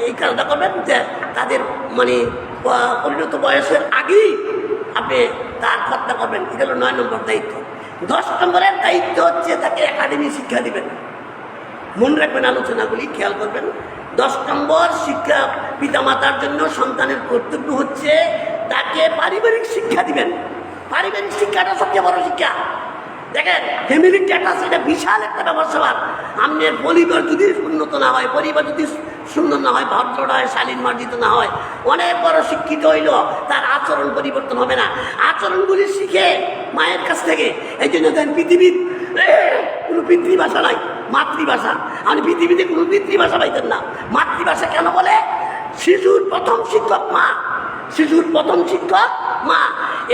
এই কাজটা করবেন যে তাদের মানে পরিণত বয়সের আগেই আপনি তার খতনা করবেন। এটা হলো 9 নম্বর দায়িত্ব। 10 নম্বরের দায়িত্ব হচ্ছে তাকে একাডেমি শিক্ষা দিবেন। মনে রাখবেন, আলোচনাগুলি খেয়াল করবেন। 10 নম্বর শিক্ষা পিতামাতার জন্য সন্তানের কর্তব্য হচ্ছে তাকে পারিবারিক শিক্ষা দিবেন। পারিবারিক শিক্ষাটা সবচেয়ে বড় শিক্ষা। দেখেন ফ্যামিলি স্ট্যাটাস এটা বিশাল একটা ব্যবসা। আপনার পরিবার যদি উন্নত না হয়, পরিবার যদি সুন্দর না হয়, ভদ্র না হয়, শালীন মার্জিত না হয়, অনেক বড় শিক্ষিত হইল তার আচরণ পরিবর্তন হবে না। আচরণগুলি শিখে মায়ের কাছ থেকে। এই জন্য দেখেন পৃথিবীর কোনো পিতৃভাষা নাই, মাতৃভাষা। আপনি পৃথিবীতে কোনো পিতৃভাষা পাইতেন না। মাতৃভাষা কেন বলে? শিশুর প্রথম শিক্ষক মা, শিশুর প্রথম শিক্ষক মা।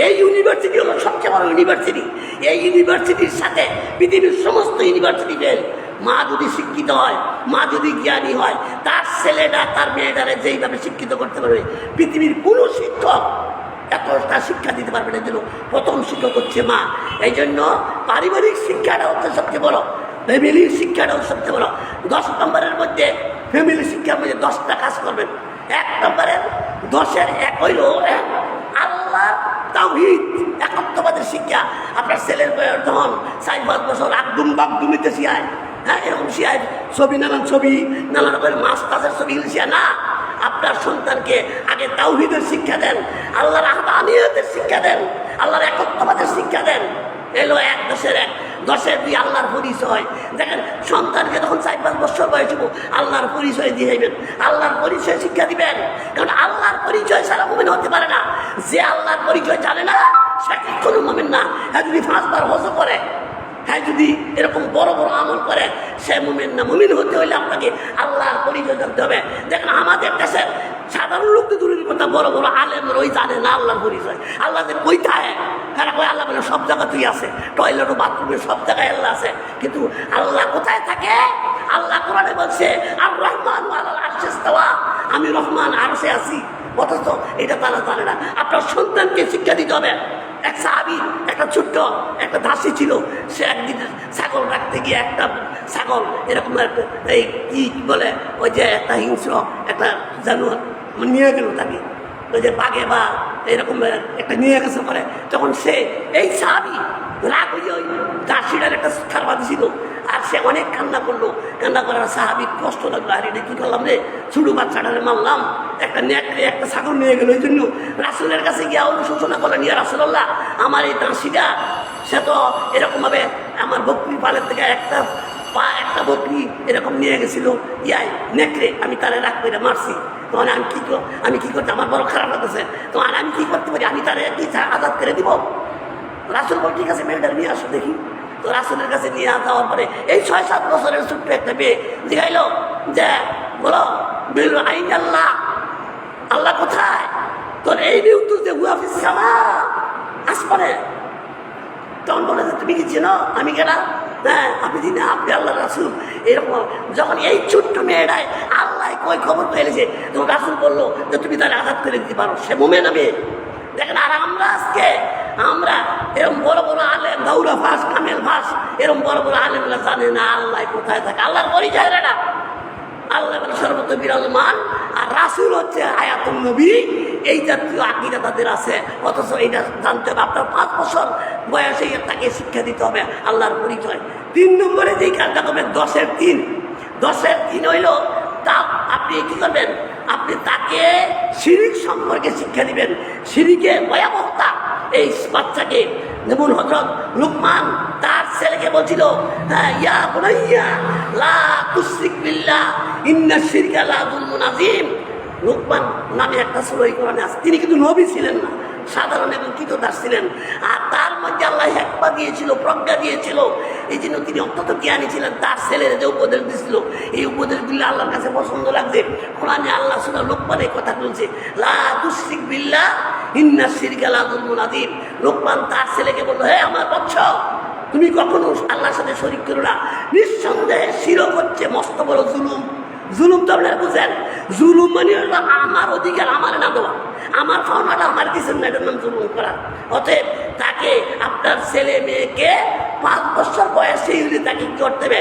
এই ইউনিভার্সিটি হলো সবচেয়ে বড় ইউনিভার্সিটি। এই ইউনিভার্সিটির সাথে পৃথিবীর সমস্ত ইউনিভার্সিটি ফেল। মা যদি শিক্ষিত হয়, মা যদি জ্ঞানী হয়, তার ছেলেটা তার মেয়েটারে যেইভাবে শিক্ষিত করতে পারবে পৃথিবীর কোনো শিক্ষক এতটা শিক্ষা দিতে পারবে না। জন্য প্রথম শিক্ষক হচ্ছে মা। এই জন্য পারিবারিক শিক্ষাটা হচ্ছে সবচেয়ে বড়, ফ্যামিলির শিক্ষাটাও সবচেয়ে বড়। 10 নম্বরের মধ্যে ফ্যামিলি শিক্ষার মধ্যে 10টা কাজ করবেন। 1 নম্বরের 10-এর 1 হইল আল্লাহ তাওহীদ, একত্ববাদের শিক্ষা। আপনার ছেলের বয়স যখন 4-5 বছর আকদুম বাগদুমিতে শিয়ায়, হ্যাঁ এরকম শিয়ায় ছবি, নানান ছবি, নানান রকমের মাছ টাছের ছবি শিয়া না। আপনার সন্তানকে আগে তাওহীদের শিক্ষা দেন, আল্লাহর আহদানিয়তের শিক্ষা দেন, আল্লাহর একত্ববাদের শিক্ষা দেন। এলো 1 10-এর 1। 10-এর 2 আল্লাহর পরিচয়। দেখেন সন্তানকে যখন 4-5 বছর বয়স হইব আল্লাহর পরিচয় দিয়ে যাইবেন, আল্লাহর পরিচয় শিক্ষা দিবেন। কারণ আল্লাহর পরিচয় ছাড়া মুমিন হতে পারে না। যে আল্লাহর পরিচয় জানে না সে কোনো মুমিন না। হ্যাঁ যদি 5 বার হজ করে, হ্যাঁ যদি এরকম বড় বড় আমল করে, সে মুমিন না। মুমিন হতে হইলে আপনাকে আল্লাহর পরিচয় জানতে হবে। দেখেন আমাদের দেশের সাধারণ লোকদের দূরের কথা, বড় বড় আলেমরা ওই জানে না আল্লাহর পরিচয়। আল্লাহ যে কোথায়, কারা কয় আল্লাহ বলে সব জায়গাতেই আছে, টয়লেট বাথরুমে সব জায়গায় আল্লাহ আছে। কিন্তু আল্লাহ কোথায় থাকে? আল্লাহ কোরআনে বলছে আর রহমান আলাল আরশে ইস্তাওয়া, আমি রহমান আরশে আছি। অথচ এটা তারা জানে না। আপনার সন্তানকে শিক্ষা দিতে হবে। এক সাহাবী, একটা ছোট্ট একটা দাসী ছিল। সে একদিন ছাগল রাখতে গিয়ে একটা ছাগল এরকম এই কি বলে ওই যে একটা হিংস্র একটা জানোয়ার নিয়ে গেল তাকে, ওই যে বাঘে বা এরকম একটা নিয়ে গেছে পরে। তখন সে এই সাহাবী রাগ হয়ে ওই দাসীটার একটা খারবা দিছিল। আর সে অনেক কান্না করলো। কান্না করার সাহাবীর কষ্ট লাগলো, আর এটা কী করলাম রে, ছোটো বাচ্চাটারে মারলাম, একটা নেকড়ে একটা ছাগল নিয়ে গেল। ওই জন্য রাসূলের কাছে গিয়ে অনুশোচনা করলেন, ইয়া রাসূলুল্লাহ, আমার এই দাসীটা সে তো এরকমভাবে আমার বকরি পালের থেকে একটা বকরি এরকম নিয়ে গেছিল, ইয়াই নেকড়ে, আমি তারে রাগ করে মারছি। তখন আমি কি করতে, আমার বড় খারাপ লাগতেছে। তখন আমি কি করতে পারি, আমি তারে কি আজাদ করে দিব? রাসূল বল ঠিক আছে, মেয়েটার নিয়ে আসো দেখি। তো রাসূলের কাছে নিয়ে যাওয়ার পরে এই 6-7 বছরের ছোট্ট একটা মেয়ে দেখাইল যে বলো বিল আইন আল্লাহ, আল্লাহ কোথায়? তোর এই নিউজ যে হুয়াফিস সামা, আসমানে। তখন বলে যে তুমি কি চেনো? আমি কেনা? হ্যাঁ আপনি দিন, আপনি আল্লাহ রাসূল। এরকম যখন এই ছোট্ট মেয়েটাই আল্লাহ কই খবর পেয়েছে, তখন রাসূল বললো যে তুমি তার আঘাত করে দিতে পারো, সে মুমিন হবে। দেখেন আর আমরা আজকে এরকম বড় বড় আলেম, দাউরা ফাঁস, কামেল ফাঁস, এরকম বড় বড় আলেমরা জানে না আল্লাহ কোথায় থাকে, আল্লাহর পরিচয় না। আল্লাহ সর্বত্র বিরাজমান, আর রাসূল হচ্ছে আয়াতুন নবী। এই জাতীয় আকীদা তাদের আছে। অথচ এইটা জানতে হবে আপনার 5 বছর বয়সে তাকে শিক্ষা দিতে হবে আল্লাহর পরিচয়। 3 নম্বরে যেই কাজটা করবেন 10-এর 3। 10-এর 3 হইল তা আপনি কি করবেন, আপনি তাকে শিরিক সম্পর্কে শিক্ষা দিবেন, শিরিকের ভয়াবহতা। এই বাচ্চাকে যেমন হযরত লুকমান তার ছেলেকে বলছিল, ইয়া বুনাইয়া লা তুশরিক বিল্লাহ ইন্নাশ শিরকা লা যুলমুন আযীম। লুকমান নামে একটা সূরা কোরআনে আছে। তিনি কিন্তু নবী ছিলেন না, সাধারণ এবং কৃতদাস ছিলেন। আর তার মধ্যে আল্লাহ হিকমা দিয়েছিল, প্রজ্ঞা দিয়েছিল। এই জন্য তিনি অত্যন্ত জ্ঞানী ছিলেন। তার ছেলের যে উপদেশ দিয়েছিল, এই উপদেশগুলো আল্লাহর কাছে পছন্দ লাগছে। কোরআনে আল্লাহ সূরা লুকমানে কথা বলছে, লা তুশরিক বিল্লাহ ইন্নাশ শিরকা লা যুলমুন আযীম। লুকমান তার ছেলেকে বলল, হে আমার বৎস, তুমি কখনো আল্লাহর সাথে শরীক করো না। নিঃসন্দেহে শিরক হচ্ছে মস্ত বড় জুলুম। জুলুম তো আপনারা বুঝেন, জুলুম মানে হলো আমার অধিকার আমার না দেওয়া, আমার পাওনাটা আমার দিচ্ছেন না, এটার নাম জুলুম করা। অতএব তাকে আপনার ছেলে মেয়েকে 5 বছর বয়সে তাকে কি করতে হবে,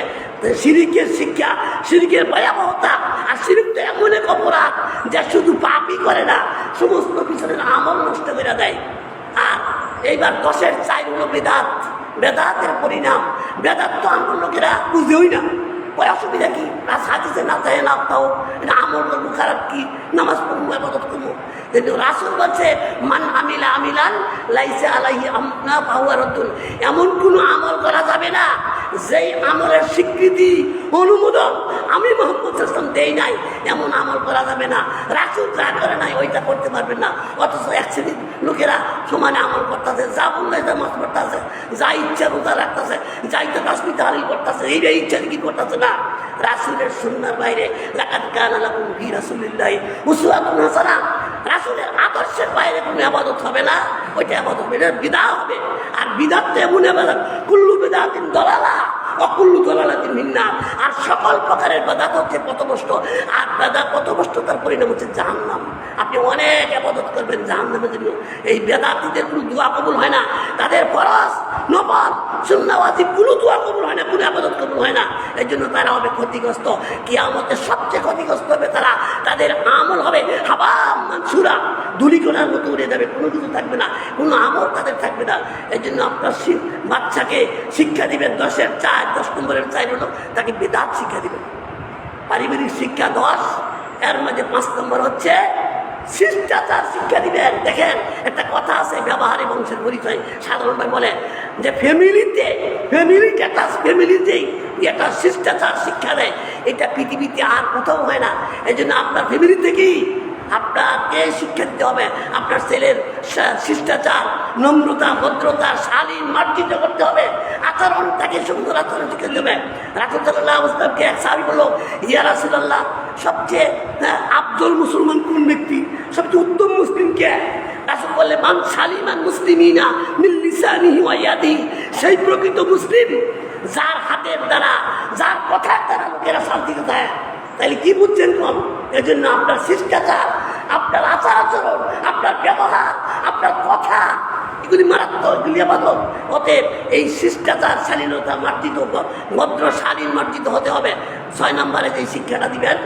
শিরিকের শিক্ষা, শিরিকের ভয়াবহতা। আর শিরিক তো এমন এক অপরাধ যা শুধু পাপই করে না, সমস্ত পিছনের আমল নষ্ট করে দেয়। আর এইবার 10-এর 4 হলো বেদাত। বেদাতের পরিণাম, বেদাত তো আমার লোকেরা বুঝেই না। ওই অসুবিধা কি? হাদিসে না চাই না তাও এটা আমল করবো, খারাপ কি? নামাজ পড়বো, ইবাদত করবো। কিন্তু রাসূল বলছে মান আমিলা আমিলান লাইসা আলাইহি আমরুনা ফাহুয়া রাদ্দুন, এমন কোনো আমল করা যাবে না যেই আমলের স্বীকৃতি অনুমোদন আমি মুহাম্মদ সাল্লাল্লাহু আলাইহি ওয়াসাল্লাম দেই নাই, এমন আমল করা যাবে না। রাসূল যা করে নাই ওইটা করতে পারবেন না। অথচ এক শ্রেণীর লোকেরা সমানে আমল করতেছে, যা বললে যা মাছ করতেছে, যা ইচ্ছা রোজা রাখতেছে, যা ইচ্ছা তাসবিহ তাহলিল করতেছে, এইটাই ইচ্ছা কি করতেছে না। রাসূলের সুন্নাহর বাইরে লাকাদ কানা লাকুম ফি রাসূলিল্লাহি উসওয়াতুন হাসানাহ, রাসূলের আদর্শের বাইরে কোনো ইবাদত হবে না, ওইটা ইবাদত হবে, এটা বিদআত হবে। আর বিদআত তো এমন ইবাদত, কুল্লু বিদআতিন দালালা অকুল্লু দালালাতিন ফিন্নার, আর সকল প্রকারের বিদআত হচ্ছে পথভ্রষ্ট, আর বিদআত পথভ্রষ্টতার পরিণাম হচ্ছে জাহান্নাম। আপনি অনেক ইবাদত করবেন জাহান্নামের জন্য। এই বিদআতীদের কোনো দোয়া কবুল হয় না, তাদের ফরজ নফল সুন্নাহ ওয়াজিব কোনো দোয়া কবুল হয় না, কোনো ইবাদত কবুল হয় না। এই জন্য তারা হবে ক্ষতিগ্রস্ত। কিয়ামতে সবচেয়ে ক্ষতিগ্রস্ত হবে তারা, তাদের আমল হবে হাবা মানসুরা, ধুলিকণার মতো উড়ে যাবে, কোনো কিছু থাকবে না, কোনো আমল তাদের থাকবে না। এই জন্য আপনার বাচ্চাকে শিক্ষা দিবেন 10 নম্বরের 4 হলো তাকে বিদআত শিক্ষা দিবেন। পারিবারিক শিক্ষা 10, এর মধ্যে 5 নম্বর হচ্ছে শিষ্টাচার শিক্ষা দিবেন। দেখেন একটা কথা আছে, ব্যবহারিক বংশের পরিচয় সাধারণভাবে বলে যে ফ্যামিলিতে একটা শিষ্টাচার শিক্ষা দেয়, এটা পৃথিবীতে আর কোথাও হয় না। এই জন্য আপনার ফ্যামিলি থেকেই আপনাকে শিক্ষা দিতে হবে। আপনার ছেলের শিষ্টাচার, নম্রতা, ভদ্রতা, শালীন মার্জিত করতে হবে, আচরণ তাকে সুন্দর আচরণ শিক্ষা দিতে হবে। রাসূল সাল্লাল্লাহু আলাইহি ওয়াসাল্লামকে এক সাহাবী বলল, ইয়া রাসূলুল্লাহ, সবচেয়ে আফজল মুসলমান কোন ব্যক্তি, সবচেয়ে উত্তম মুসলিম কে? রাসূল বললেন মান সালিমান মুসলিমিনা মিন লিসানিহি ওয়া ইয়াদিহি, সেই প্রকৃত মুসলিম যার হাতের দ্বারা, যার কথার দ্বারা লোকেরা শান্তিতে থাকে। তাহলে কি বুঝছেন কম? এই জন্য আপনার শিষ্টাচার, আপনার আচার আচরণ, আপনার ব্যবহার, আপনার কথা, এগুলি মারাত্মক, এগুলি ইবাদত। অতএব এই শিষ্টাচার, শালীনতা মার্জিত, ভদ্র শালীন মার্জিত হতে হবে। 6 নম্বরে যে শিক্ষাটা দিবেন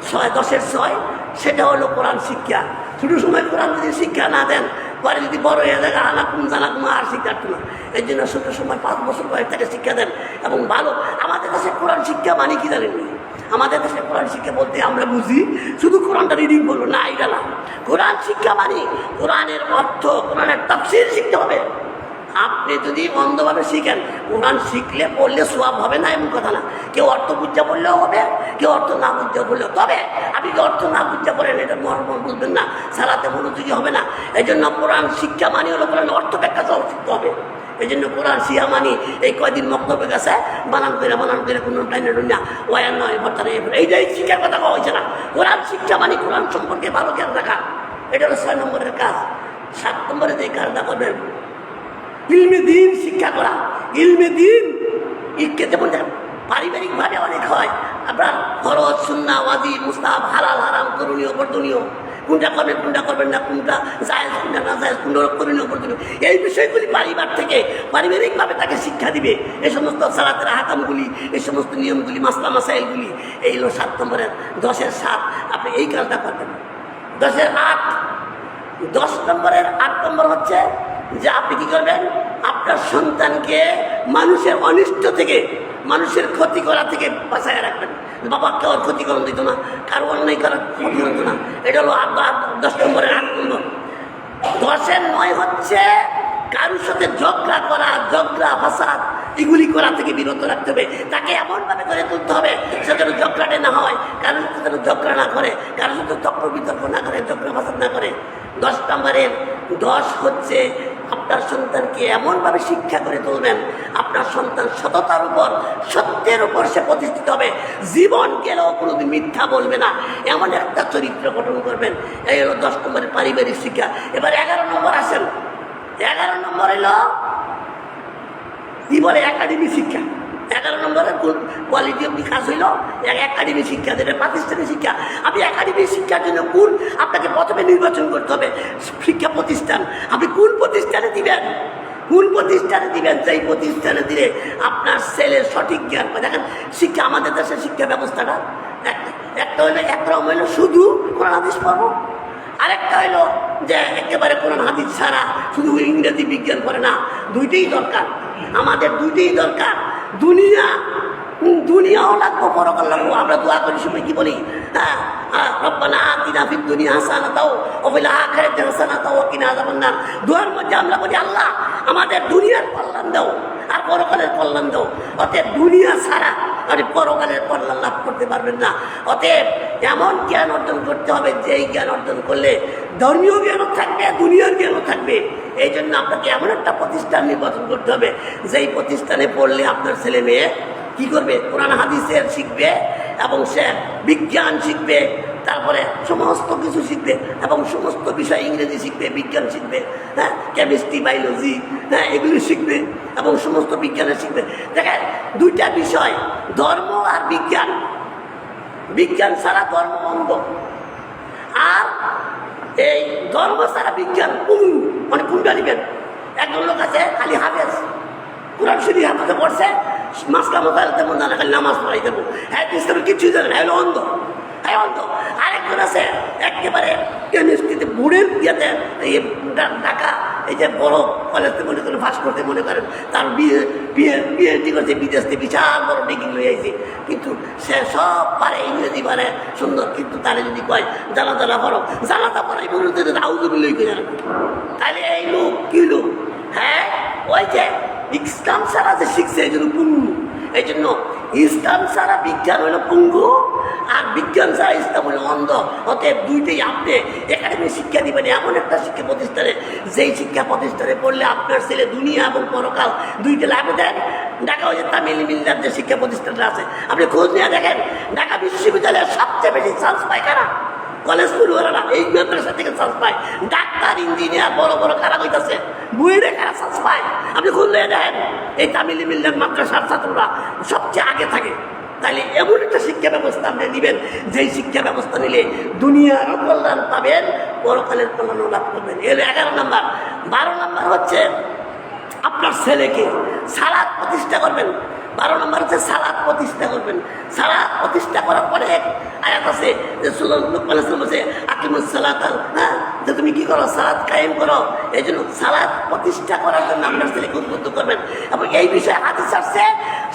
10-এর 6, সেটা হলো কোরআন শিক্ষা। ছোটো সময় কোরআন যদি শিক্ষা না দেন, পরে যদি বড় হয়ে যায় আলাকুম জানাকুম আর শিক্ষার্থী না। এই জন্য ছোটো সময় 5 বছর বয়স থেকে শিক্ষা দেন এবং ভালো। আমাদের কাছে কোরআন শিক্ষা মানে কি জানেননি? আমাদের দেশে কোরআন শিক্ষা বলতে আমরা বুঝি শুধু কোরআনটা রিডিং করবো না, এটা না। কোরআন শিক্ষা মানে কোরআনের অর্থ, কোরআনের তাফসীর শিখতে হবে। আপনি যদি অন্ধভাবে শিখেন, কোরআন শিখলে পড়লে সওয়াব হবে না এমন কথা না। কেউ অর্থ বুঝা বললেও হবে, কেউ অর্থ না বুঝা বললেও। তবে আপনি যে অর্থ না বুঝা পড়েন, এটা মর্ম বুঝবেন না, সালাতে মনোযোগী হবে না। এই জন্য কোরআন শিক্ষা মানে হলো কোরআন অর্থ ব্যাখ্যা সব শিখতে হবে। এই জন্য কোরআন শিয়া মানি এই কয়দিন মক্তব্যে গেছে বানান করে কোনো টাইনে না ওয়ার নয় ভর্তারে, এইটাই শিক্ষার কথা কওয়া হয়েছে না। কোরআন শিক্ষা মানে কোরআন সম্পর্কে ভালো জ্ঞান রাখা, এটা হলো 6 নম্বরের কাজ। 7 নম্বরে যে কাজটা করবেন ইলমে দিন শিক্ষা করা। ইলমে দিন ইকে যেমন দেখেন পারিবারিকভাবে অনেক হয়, আপনার ফরজ, সুন্নাহ, ওয়াজিব, মুস্তাহাব, হালাল হারাম, করণীয় বর্জনীয়, কোনটা করবেন কোনটা করবেন না, কোনটা জায়েজ কোনটা না জায়েজ, কোনটা করণীয় বর্জনীয়, এই বিষয়গুলি পরিবার থেকে পারিবারিকভাবে তাকে শিক্ষা দিবে। এই সমস্ত সালাতের হাকামগুলি, এই সমস্ত নিয়মগুলি, মাসলা মাসাইলগুলি, এই হলো 7 নম্বরের। 10-এর 7 আপনি এই কাজটা করবেন। 10-এর 8, 10 নম্বরের 8 নম্বর হচ্ছে যে আপনি কি করবেন, আপনার সন্তানকে মানুষের অনিষ্ট থেকে, মানুষের ক্ষতি করা থেকে বাঁচায় রাখবেন। বাবা কেউ ক্ষতিকরণ দিত না, কারো অন্যায় করার ক্ষতিকরণ দিত না। এটা হলো 10 নম্বরের 8 নম্বর। 10-এর 9 হচ্ছে কারোর সাথে ঝগড়া করা, ঝগড়া ফাসাদ এগুলি করা থেকে বিরত রাখতে হবে। তাকে এমনভাবে করে তুলতে হবে সে যেন ঝগড়াটে না হয়, কারোর সাথে যেন ঝগড়া না করে, কারোর সাথে তর্ক বিতর্ক না করে, ঝগড়া ফাসাদ না করে। 10 নম্বরের 10 হচ্ছে আপনার সন্তানকে এমনভাবে শিক্ষা করে তুলবেন, আপনার সন্তান সততার উপর, সত্যের উপর সে প্রতিষ্ঠিত হবে, জীবন গেলেও কোনোদিন মিথ্যা বলবে না, এমন একটা চরিত্র গঠন করবেন। এই হলো 10 নম্বরের পারিবারিক শিক্ষা। এবার 11 নম্বর আসেন। 11 নম্বর হলো কি বলে একাডেমি শিক্ষা। 11 নম্বরের কোয়ালিটি অফ কাজ হইল একাডেমি শিক্ষা, যেটা প্রাতিষ্ঠানিক শিক্ষা। আপনি একাডেমি শিক্ষার জন্য কোন, আপনাকে প্রথমে নির্বাচন করতে হবে শিক্ষা প্রতিষ্ঠান। আপনি কোন প্রতিষ্ঠানে দিবেন, কোন প্রতিষ্ঠানে দিবেন, সেই প্রতিষ্ঠানে দিলে আপনার ছেলের সঠিক জ্ঞান পায়। দেখেন শিক্ষা, আমাদের দেশের শিক্ষা ব্যবস্থাটা একটা হইলো, একরকম হইলো শুধু কোরআন হাদিস পড়ব, আরেকটা হইলো যে একেবারে কোরআন হাদিস ছাড়া শুধু ইংরেজি বিজ্ঞান পড়ে না। দুইটাই দরকার, আমাদের দুইটাই দরকার। দুনিয়া দুনিয়াও লাগবো পরকাল লাগবো। আমরা দোয়া করি সময় কি বলি? হ্যাঁ, রব্বানা আতিনা ফিদ দুনিয়া হাসানাতাও ওয়া ফিল আখিরাতি হাসানাতাও ওয়া কিনা আযাবান্নার। দোয়ার মধ্যে আমরা বলি আল্লাহ আমাদের দুনিয়ার কল্যাণ দাও আর পরকালের কল্যাণ দাও। অতএব দুনিয়া ছাড়া আপনি পরকালের কল্যাণ লাভ করতে পারবেন না। অতএব এমন জ্ঞান অর্জন করতে হবে যেই জ্ঞান অর্জন করলে ধর্মীয় জ্ঞানও থাকবে, দুনিয়ার জ্ঞানও থাকবে। এই জন্য আপনাকে এমন একটা প্রতিষ্ঠান নির্বাচন করতে হবে যেই প্রতিষ্ঠানে পড়লে আপনার ছেলে মেয়ে কি করবে? কোরআন হাদিসের শিখবে এবং সে বিজ্ঞান শিখবে, তারপরে সমস্ত কিছু শিখবে এবং সমস্ত বিষয় ইংরেজি শিখবে, বিজ্ঞান শিখবে, হ্যাঁ, কেমিস্ট্রি, বায়োলজি, হ্যাঁ, এগুলি শিখবে এবং সমস্ত বিজ্ঞানে শিখবে। দেখেন দুইটা বিষয়, ধর্ম আর বিজ্ঞান। বিজ্ঞান ছাড়া ধর্ম অন্ধ, আর এই ধর্ম ছাড়া বিজ্ঞান মানে কোনটা নিবেন? একজন লোক আছে খালি হাফেজ, কোরআন শরীফ হাতে পড়ছে, মাসলা মোতাল তেমন জানা, খালি নামাজ পড়াই দেবো, হ্যাঁ ইসলামের কিছুই জানে না, হলো অন্ধ, হ্যাঁ অন্ধ। আরেকজন আছে একেবারে কেমিস্ট্রিতে বুড়ের ইয়েতে ঢাকা এই যে বড় কলেজে মনে করেন পাস করতে মনে করেন তার পিএইচডি করছে, বিদেশ থেকে বিশাল বড় ডিগ্রি লয়ে আইছে, কিন্তু সে সব পারে, ইংরেজি পারে সুন্দর, কিন্তু তাহলে যদি কয় জানাজানা পড়ো, জানাজা পড়াই বলতে আউজুবিল্লাহ কই জানা, তাহলে এই লোক কি লোক? হ্যাঁ, ওই যে ইসলাম ছাড়া যে শিখছে এই জন্য পুঙ্গু। এই জন্য ইসলাম ছাড়া বিজ্ঞান হলো পুঙ্গু, আর বিজ্ঞান ছাড়া ইসলাম হলো অন্ধ। অতএব দুইটাই আপনি একাডেমি শিক্ষা দিবেন এমন একটা শিক্ষা প্রতিষ্ঠানে, যেই শিক্ষা প্রতিষ্ঠানে পড়লে আপনার ছেলে দুনিয়া এবং পরকাল দুইটা লাভে দেন। ঢাকা ওই যে তামিল মিল্লার যে শিক্ষা প্রতিষ্ঠানটা আছে, আপনি খোঁজ নিয়ে দেখেন, ঢাকা বিশ্ববিদ্যালয়ের সবচেয়ে বেশি চান্স পায় কারা? কলেজ পড়ুয়ারা, এই মাদ্রাসা থেকে চান্স পায়। ডাক্তার, ইঞ্জিনিয়ার, বড় বড় কারা হইতেছে, বইরে কারা চান্স পায়? আপনি খুললে দেখেন এই তামিল মিল্লার মাদ্রাসার ছাত্ররা সবচেয়ে আগে থাকে। তাহলে এমন একটা শিক্ষা ব্যবস্থা আপনি নেবেন, যেই শিক্ষা ব্যবস্থা নিলে দুনিয়ারও কল্যাণ পাবেন, পরকালের কল্যাণও লাভ করবেন। এর 11 নম্বর। 12 নম্বর হচ্ছে আপনার ছেলেকে সালাত প্রতিষ্ঠা করবেন। 12 নম্বর হচ্ছে সালাত প্রতিষ্ঠা করবেন। সালাত প্রতিষ্ঠা করার পরে আয়াত আছে যে লোকমান বলছে আকিমুস সালাত, হ্যাঁ, যে তুমি কি করো? সালাত কায়েম করো। এই জন্য সালাত প্রতিষ্ঠা করার জন্য আপনার ছেলেকে উদ্বুদ্ধ করবেন। এবং এই বিষয়ে হাদিস আসছে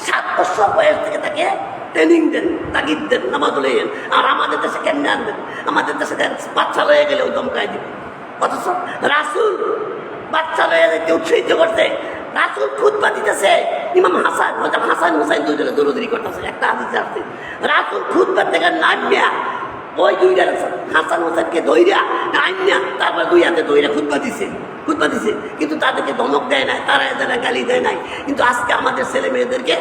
7 বছর বয়স থেকে তাকে ট্রেনিং দেন, তাগিদ দেন, নামাজ লইয়েন। আর আমাদের দেশে কেমনে আনবেন? আমাদের দেশে বাচ্চা লয়ে গেলেও দমকাই দিবে, অথচ রাসূল বাচ্চা লয়ে যেতে উৎসাহিত করছে। রাসূল খুতবা দিতেছে, ইমাম হাসান হুসাইন দুইজনে দৌড়দৌড়ি করতেছে। একটা হাদিস আসছে রাসূল খুতবা থেকে নামিয়া ওই দুইটা হাসান হুসাইনকে দইরা নামিয়া তারপর দুই হাতে দইরা খুতবা দিছে। কিন্তু তাদেরকে ধমক দেয় নাই, তারা যারা গালি দেয় নাই। কিন্তু আজকে আমাদের ছেলে মেয়েদেরকে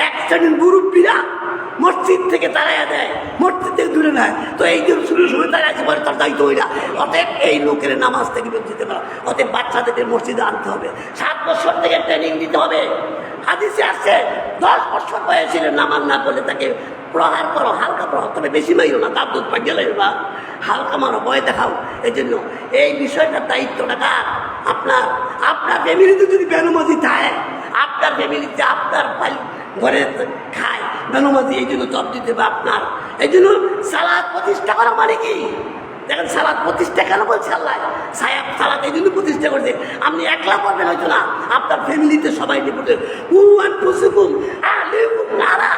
এক শ্রেণীর মুরব্বীরা মসজিদ থেকে তাড়াইয়া দেয়, মসজিদ থেকে দূরে নেয়। তো এই যে শুরুর সময় তাড়াইতে পারে, তার দায়িত্ব হই না। অতএব এই লোকের নামাজ থেকে বঞ্চিত করা। অতএব বাচ্চাদেরকে মসজিদে আনতে হবে, 7 বছর থেকে ট্রেনিং দিতে হবে। হাদিসে আসছে 10 বছর বয়সে নামাজ না করলে তাকে প্রহার করো, হালকা প্রহার, তবে বেশি মাইরো না, তার দুধ পাক গেলে বা হালকা মারো, ভয় দেখাও। এই জন্য এই বিষয়টার দায়িত্বটা কার? আপনার ফ্যামিলিতে যদি বেনামাজি থাকে, আপনার ফ্যামিলিতে আপনার ভাই ঘরে খায় বেনামাজি, এই জন্য জব দিতে হবে আপনার। এই জন্য সালাত প্রতিষ্ঠা করা মানে কি? দেখেন সালাত প্রতিষ্ঠা কেন বলছে আল্লাহ? সালাত এই জন্য প্রতিষ্ঠা করছে, আপনি একলা করবেন হয়তো না, আপনার ফ্যামিলিতে সবাই নিয়ে নারা।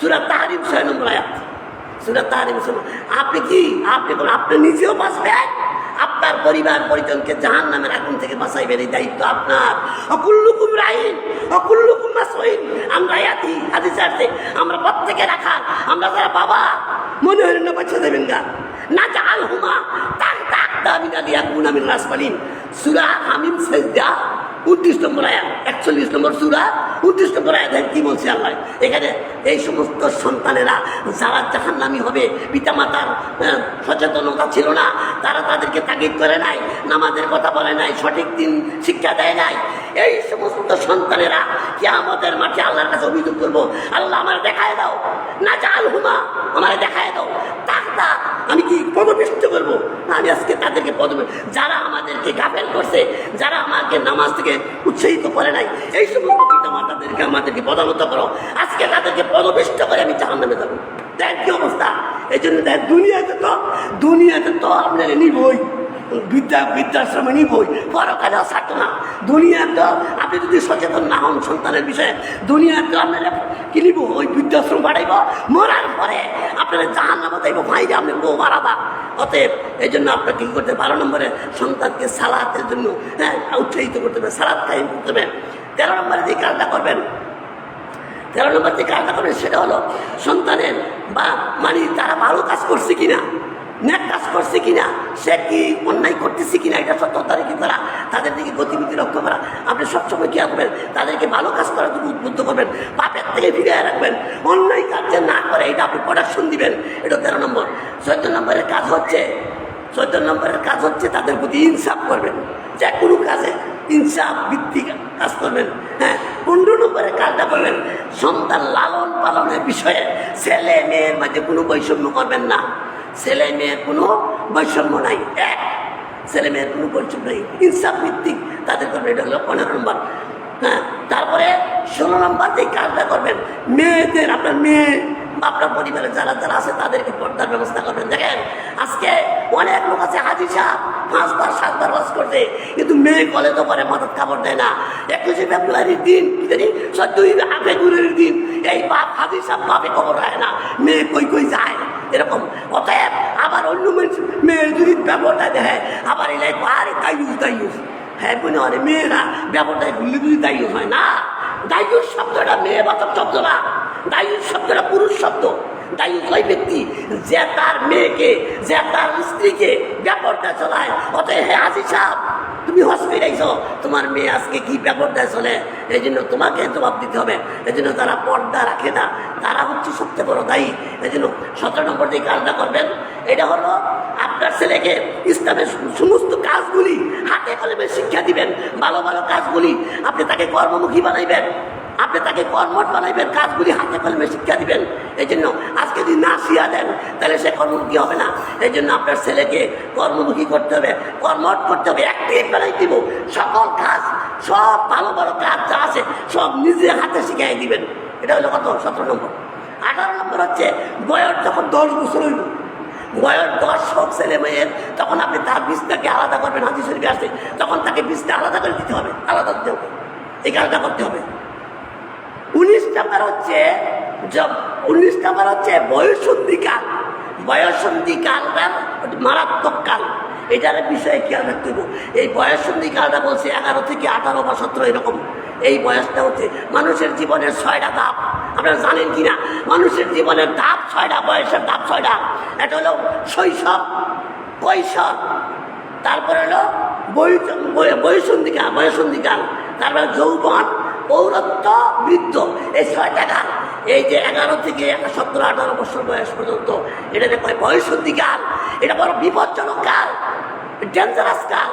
সূরা তাহরিম 6 নম্বর আয়াত। সূরা তাহরিম। আপনি কি আপনি নিজেও বাঁচবেন, আপনার পরিবার পরিজনকে জাহান্নামের আগুন থেকে বাঁচাইবেন, এই দায়িত্ব আপনার। অকুল্লুকুম রাইন অকুল্লুকুম মাসউল। আমরা হাদিসে আসছে আমরা প্রত্যেকে রাখাল, আমরা যারা বাবা মনে হয় না বাচ্চা দেবেন গা না জাল হুমা তাক তাক দামিনা দিয়া গুনামিন রাসমালিন। সূরা হামিম সাজদা 29 নম্বর আয়াত, 41 নম্বর সূরা 29 নম্বর আয়াত কি বলছে আল্লাহ? এখানে এই সমস্ত সন্তানেরা যারা জাহান্নামী হবে, পিতামাতার সচেতনতা ছিল না, তারা তাদেরকে তাগিদ করে নাই, নামাজের কথা বলে নাই, সঠিক দিন শিক্ষা দেয় নাই, এই সমস্ত সন্তানেরা কিয়ামতের মাঠে আল্লাহর কাছে অভিযোগ করবো, আল্লাহ আমার দেখায় দাও, না জাল হুমা আমার দেখায় দাও, তাকতা আমি কি পদপিষ্ট করবো? আমি আজকে তাদেরকে যারা আমাদেরকে গাফেল করছে, যারা আমাকে নামাজ থেকে উৎসাহিত করে নাই, এই সমস্ত পিতামাতাদেরকে আমাদেরকে পদানত করো, আজকে তাদেরকে পদপিষ্ট করে আমি জাহান্নামে যাবো। দেখ কি অবস্থা। এই জন্য দেখ দুনিয়াতে তো আপনারা নিবই, বৃদ্ধাশ্রমে নিবই, পরকালেও ছাড়তো না। দুনিয়ার তো আপনি যদি সচেতন না হন সন্তানের বিষয়ে, দুনিয়ার তো আপনারা কি নিব, ওই বৃদ্ধাশ্রম বাড়াইব, মরার পরে আপনারা জাহান্নামে যাইব, ভাইরে আপনি বউ মারাবা। অতএব এই জন্য আপনাকে কী করতে হবে, 12 নম্বরে সন্তানকে সালাতের জন্য উৎসাহিত করতে হবে, সালাত কায়েম করতে হবে। 13 নম্বরে যে কাজটা করবেন, 13 নম্বর যে কাজটা করবেন সেটা হলো সন্তানের বা মানে তারা ভালো কাজ করছে কিনা, ন্যাক কাজ করছে কিনা, সে কি অন্যায় করতেছে কিনা, এটা সতর্কতা কি করা, তাদের দিকে গতিবিধি লক্ষ্য করা। আপনি সবসময় কী করবেন, তাদেরকে ভালো কাজ করার জন্য উদ্বুদ্ধ করবেন, পাপের থেকে ফিরে রাখবেন, অন্যায় কাজ যে না করে এটা আপনি প্রোডাকশন দিবেন। এটা 13 নম্বর। 14 নম্বরের কাজ হচ্ছে, 14 নম্বরের কাজ হচ্ছে তাদের প্রতি ইনসাফ করবেন, যে কোনো কাজে ইনসাফ ভিত্তিক কাজ করবেন। 15 নম্বরের কাজটা করবেন, সন্তান লালন পালনের বিষয়ে ছেলে মেয়ের মাঝে কোনো বৈষম্য করবেন না। ছেলে মেয়ের কোনো বৈষম্য নাই, এক ছেলে মেয়ের কোনো বৈষম্য নেই, ইনসাফ ভিত্তিক তাদের করবেন। এটা হলো 15 নম্বর। তারপরে 16 নম্বর যে কাজটা করবেন, মেয়েদের আপনার মেয়ে বা আপনার পরিবারের যারা যারা আছে তাদেরকে পর্দার ব্যবস্থা করবেন। দেখেন আজকে অনেক লোক আছে হাজি সাহেব 5 বার 7 বার বাস করতে, কিন্তু মেয়ে কলে তো পরে মাথার খাবার দেয় না। 21শে ফেব্রুয়ারির দিন কি জানি 14ই ফেব্রুয়ারির দিন এই বাপ হাজি সাহেব বাপে খবর রায় না, মেয়ে কই কই যায় এরকম। অতএব আবার অন্য মেয়ের যদি ব্যবহারটা দেখে আবার এলাই আরে দায়ুস হ্যাঁ মনে হয় মেয়েরা ব্যবহারটায় ভুললে যদি দায়ুস হয় না। দায়ুস শব্দটা মেয়ে বাচ্চার শব্দ না, দায়ুস শব্দটা পুরুষ শব্দ। দায়ুস ওই ব্যক্তি যে তার মেয়েকে, যে তার স্ত্রীকে ব্যাপারটা চলায়। অতএব হে হাজি সাহেব তুমি হসপিটাইছ, তোমার মেয়ে আজকে কি ব্যাপারটায় চলে, এই জন্য তোমাকে জবাব দিতে হবে। এই জন্য তারা পর্দা রাখে না, তারা হচ্ছে সবচেয়ে বড় দায়ী। এই জন্য 17 নম্বর যে কাজটা করবেন, এটা হলো আপনার ছেলেকে ইসলামের সমস্ত কাজগুলি হাতে কলমে শিক্ষা দিবেন। ভালো ভালো কাজগুলি আপনি তাকে কর্মমুখী বানাইবেন, আপনি তাকে কর্মঠ বানাইবেন, কাজগুলি হাতে কলমে শিক্ষা দিবেন। এই জন্য আজকে যদি না শিক্ষা দেন তাহলে সে কর্মমুখী হবে না। এই জন্য আপনার ছেলেকে কর্মমুখী করতে হবে, কর্মঠ করতে হবে, অ্যাক্টিভ বানাই দিব। সকল কাজ, সব ভালো ভালো কাজ যা আছে সব নিজে হাতে শিখাই দিবেন। এটা হলো কত, 17 নম্বর। 18 নম্বর হচ্ছে বয়স যখন 10 বছর হইব, বয়স 10 হোক ছেলে মেয়ের, তখন আপনি তার বীজটাকে আলাদা করবেন। হাদিস শরীফে আসছে তখন তাকে বীজটা আলাদা করে দিতে হবে, আলাদা দিতে হবে, এই কাজটা করতে হবে। 19 নম্বর হচ্ছে 19 নম্বর হচ্ছে বয়ঃসন্ধিকাল। বয়ঃসন্ধিকালটা মারাত্মক কাল, এটার বিষয়ে খেয়াল রাখতে হবে। এই বয়ঃসন্ধিকালটা বলছে 11 থেকে 18 বা 17 এরকম। এই বয়সটা হচ্ছে মানুষের জীবনের 6টা ধাপ। আপনারা জানেন কিনা, মানুষের জীবনের ধাপ 6টা, বয়সের ধাপ 6টা। এটা হলো শৈশব, কৈশোর, তারপরে হলো বয়ঃসন্ধিকাল, তারপরে যৌবন, পৌরত্ব, বৃদ্ধ। এই 6টা কাল। এই যে 11 থেকে 17-18 বছর বয়স পর্যন্ত এটাকে কয় বয়ঃসন্ধিকাল। এটা বড় বিপজ্জনক কাল, ডেঞ্জারাস কাল,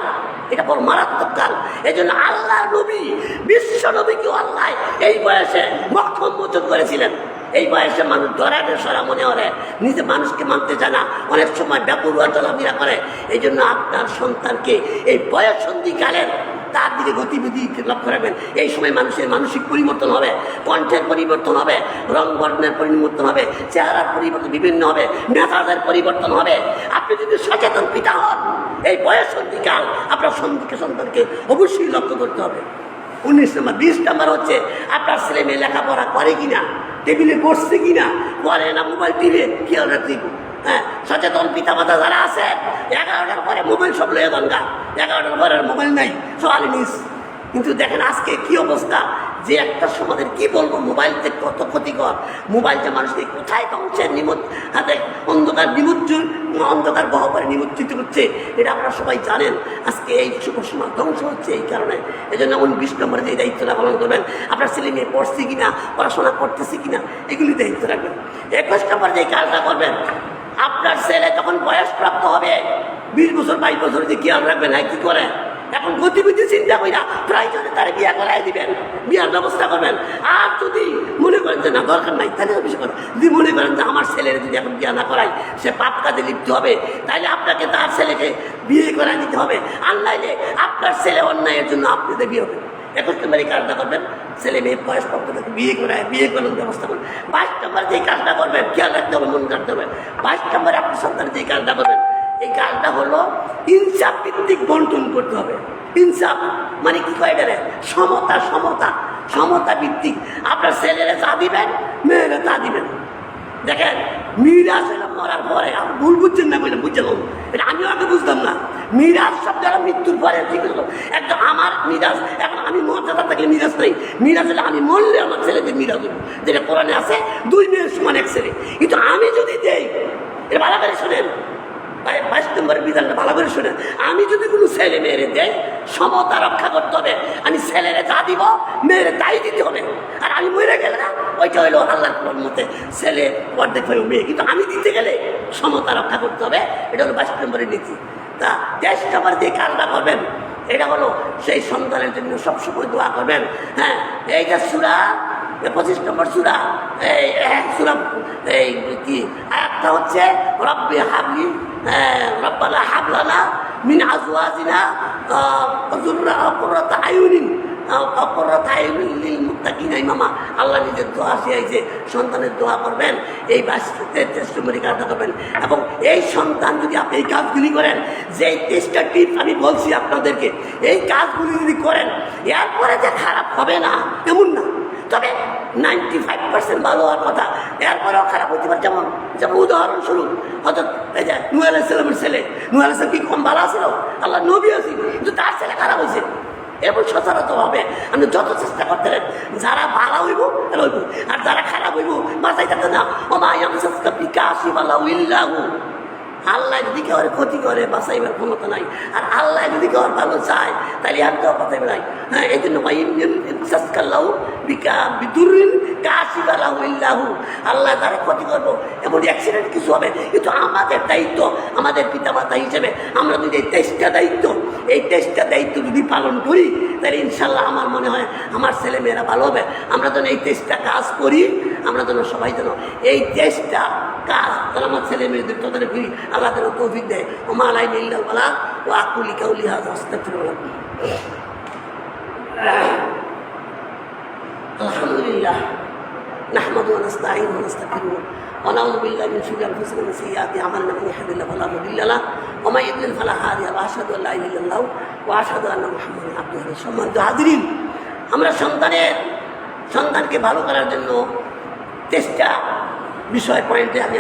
এটা বড় মারাত্মক কাল। এই জন্য আল্লাহ নবী, বিশ্ব নবীকেও আল্লাহ এই বয়সে মক্ষম মোচন করেছিলেন। এই বয়সে মানুষ ধরাকে সরা মনে হলে নিজে মানুষকে মানতে চায় না, অনেক সময় ব্যাপরুয়া চলাফেরা করে। এই জন্য আপনার সন্তানকে এই বয়ঃসন্ধিকালের তার দিকে গতিবিধি লক্ষ্য রাখবেন। এই সময় মানুষের মানসিক পরিবর্তন হবে, কণ্ঠের পরিবর্তন হবে, রং বর্ণের পরিবর্তন হবে, চেহারার পরিবর্তন বিভিন্ন হবে, মেধাদের পরিবর্তন হবে। আপনি যদি সচেতন পিতা হন, এই বয়ঃসন্ধিকাল আপনার সন্তানকে অবশ্যই লক্ষ্য করতে হবে। 19 নম্বর। 20 নম্বর হচ্ছে আপনার ছেলে মেয়ে লেখাপড়া করে কিনা, টেবিলে বসছে কিনা, পরে না মোবাইল টিভি খেয়াল রাখতে। সচেতন পিতা মাতা যারা আছে 11টার পরে মোবাইল সব লয়ে গঙ্গা, 11টার পরে মোবাইল নাই, সকালে নিস। কিন্তু দেখেন আজকে কি অবস্থা, যে একটা সমাজের কি বলবো, মোবাইল যে কত ক্ষতিকর, মোবাইল যে মানুষকে কোথায় ধ্বংসের হাতে অন্ধকার গহ্বরে নিমজ্জিত করছে, এটা আপনারা সবাই জানেন। আজকে এই শুভ সমাজ ধ্বংস হচ্ছে এই কারণে। এই জন্য 19 নম্বরে যে দায়িত্বটা পালন করবেন, আপনার ছেলে মেয়ে পড়ছে কিনা, পড়াশোনা করতেছে কিনা, এগুলি দায়িত্ব রাখবেন। 21 নম্বরে যে কাজটা করবেন, আপনার ছেলে যখন বয়সপ্রাপ্ত হবে 20 বছর 22 বছর যে খেয়াল রাখবেন, হ্যাঁ কি করে এখন গতিবিধি চিন্তা করি না, প্রয়োজনে তারা বিয়া করাই দিবেন, বিয়ার ব্যবস্থা করবেন। আর যদি মনে করেন যে না দরকার নাই, তাহলে বিষয় করেন। যদি মনে করেন যে আমার ছেলের যদি এখন বিয়া না করাই সে পাপ কাজে লিপ্ত হবে, তাহলে আপনাকে তার ছেলেকে বিয়ে করাই দিতে হবে। আর নাইলে আপনার ছেলে অন্যায়ের জন্য আপনাদের বিয়ে হবে। 21 নম্বরে কাজটা করবেন, ছেলে মেয়ে বয়সপ্রাপ্ত তাকে বিয়ে করার ব্যবস্থা করবেন। 22 নম্বরে যে কাজটা করবেন খেয়াল রাখতে হবে, মন রাখতে হবে। 22 নম্বরে আপনি সন্তানের যে কাজটা করবেন, এই কাজটা হলো ইনসাফ ভিত্তিক বন্টন করতে হবে। ইনসাফ মানে কি কয় এটা, সমতা, সমতা, সমতা ভিত্তিক। আপনার ছেলেরা চা দিবেন, মেয়েরা চা দিবেন। দেখেন মিরাজ এলাম মরার পরে, আপনি ভুল বুঝছেন না বলে বুঝছেন, এটা আমিও আগে বুঝতাম না। মিরাজ সব যারা মৃত্যুর পরে ঠিক হলো একদম আমার মিরাজ। এখন আমি মর্যাদা থাকলে মিরাজ নেই, মিরাজ হলে আমি মরলে আমার ছেলেদের মিরাজ হলো, যেটা কোরআনে আছে 2 মেয়ের সমান 1 ছেলে। কিন্তু আমি যদি দেই, এটা ভালো করে শোনেন, 22 নম্বরের বিধানটা ভালো করে শোনেন, আমি যদি কোনো ছেলে মেয়েরে দেই সমতা রক্ষা করতে হবে। আমি ছেলেরে যা দিব মেয়েরে তাই দিতে হবে। আর আমি মরে গেলে না, ওইটা হইলো আল্লাহর মতে ছেলে অর্ধেক হয়ে মেয়ে, কিন্তু আমি দিতে গেলে সমতা রক্ষা করতে হবে। এটা হলো 22 নম্বরের নীতি। তা 23 নম্বর যে কাজটা করবেন এটা হলো সেই সন্তানের জন্য সবসময় দোয়া করবেন। হ্যাঁ, এইটা সূরা 25 নম্বর সূরা, এই সূরা এই কি আয়াতটা হচ্ছে রব্বি হাবলি রব্বানা হাবলানা মিন আজওয়াজিনা কুররাতা আয়ুনিন লিল মুত্তাকিনা ইমামা। আল্লাহ নিজের দোয়া শিখাইছে, সন্তানের দোয়া করবেন, এই 23 নম্বর কাজটা করবেন। এবং এই সন্তান যদি আপনি এই কাজগুলি করেন, যে 23টা টিপস আমি বলছি আপনাদেরকে, এই কাজগুলি যদি করেন এরপরে যে খারাপ হবে না এমন না, তবে 95% ভালো হওয়ার কথা, এরপরেও খারাপ হতে পারে। যেমন উদাহরণস্বরূপ অর্থাৎ এই যে নূহ আলাইহিস সালামের ছেলে, নূহ আলাইহিস সালাম কি কম ভালো ছিল? আল্লাহ নবী আছে, কিন্তু তার ছেলে খারাপ হয়েছে। এরপর সচরাচর হবে আপনি যত চেষ্টা করতে যারা ভালো হইব হইব, আর যারা খারাপ হইব বাঁচাই থাকতে না। আল্লাহ যদি কেউ ক্ষতি করে বাঁচাইবার ক্ষমতা নাই, আর আল্লাহ যদি কেউ ভালো চায় তাহলে আর কেউ বাঁচাইবে নাই। হ্যাঁ, এই জন্য আল্লাহ তারা ক্ষতি করবো, এমন অ্যাক্সিডেন্ট কিছু হবে, কিন্তু আমাদের দায়িত্ব, আমাদের পিতামাতা হিসেবে আমরা যদি এই 23টা দায়িত্ব যদি পালন করি, তাহলে ইনশাল্লাহ আমার মনে হয় আমার ছেলে মেয়েরা ভালো হবে। আমরা যেন এই 23টা কাজ করি, আমরা যেন সবাই যেন এই 23টা কাজ তারা আমার ছেলে মেয়েদের তাদের ফিরি, আল্লাহ যেন তৌফিক দেয়। ওমা আলাইনা ইল্লাল বালাগ ওয়া আকুলু কাউলি হাযা আস্তাগফিরুল্লাহ। আলহামদুলিল্লাহ নাহমাদুহু ওয়া নাস্তাঈনুহু ওয়া নাস্তাগফিরুহু ওয়া নাউযু বিল্লাহি মিন শুরুরি আনফুসিনা ওয়া মিন সাইয়্যাতি আ'মালিনা মান ইয়াহদিহিল্লাহু ফালা মুদিল্লা লাহু ওয়া মান ইউদ্লিল ফালা হাদিয়া লাহু ওয়া আশহাদু আল্লা ইলাহা ইল্লাল্লাহ ওয়া আশহাদু আন্না মুহাম্মাদান আবদুহু ওয়া রাসূলুহু। সম্মানিত হাজিরিন, আমরা সন্তানকে ভালো করার জন্য 23টা বিষয় পয়েন্টে আমি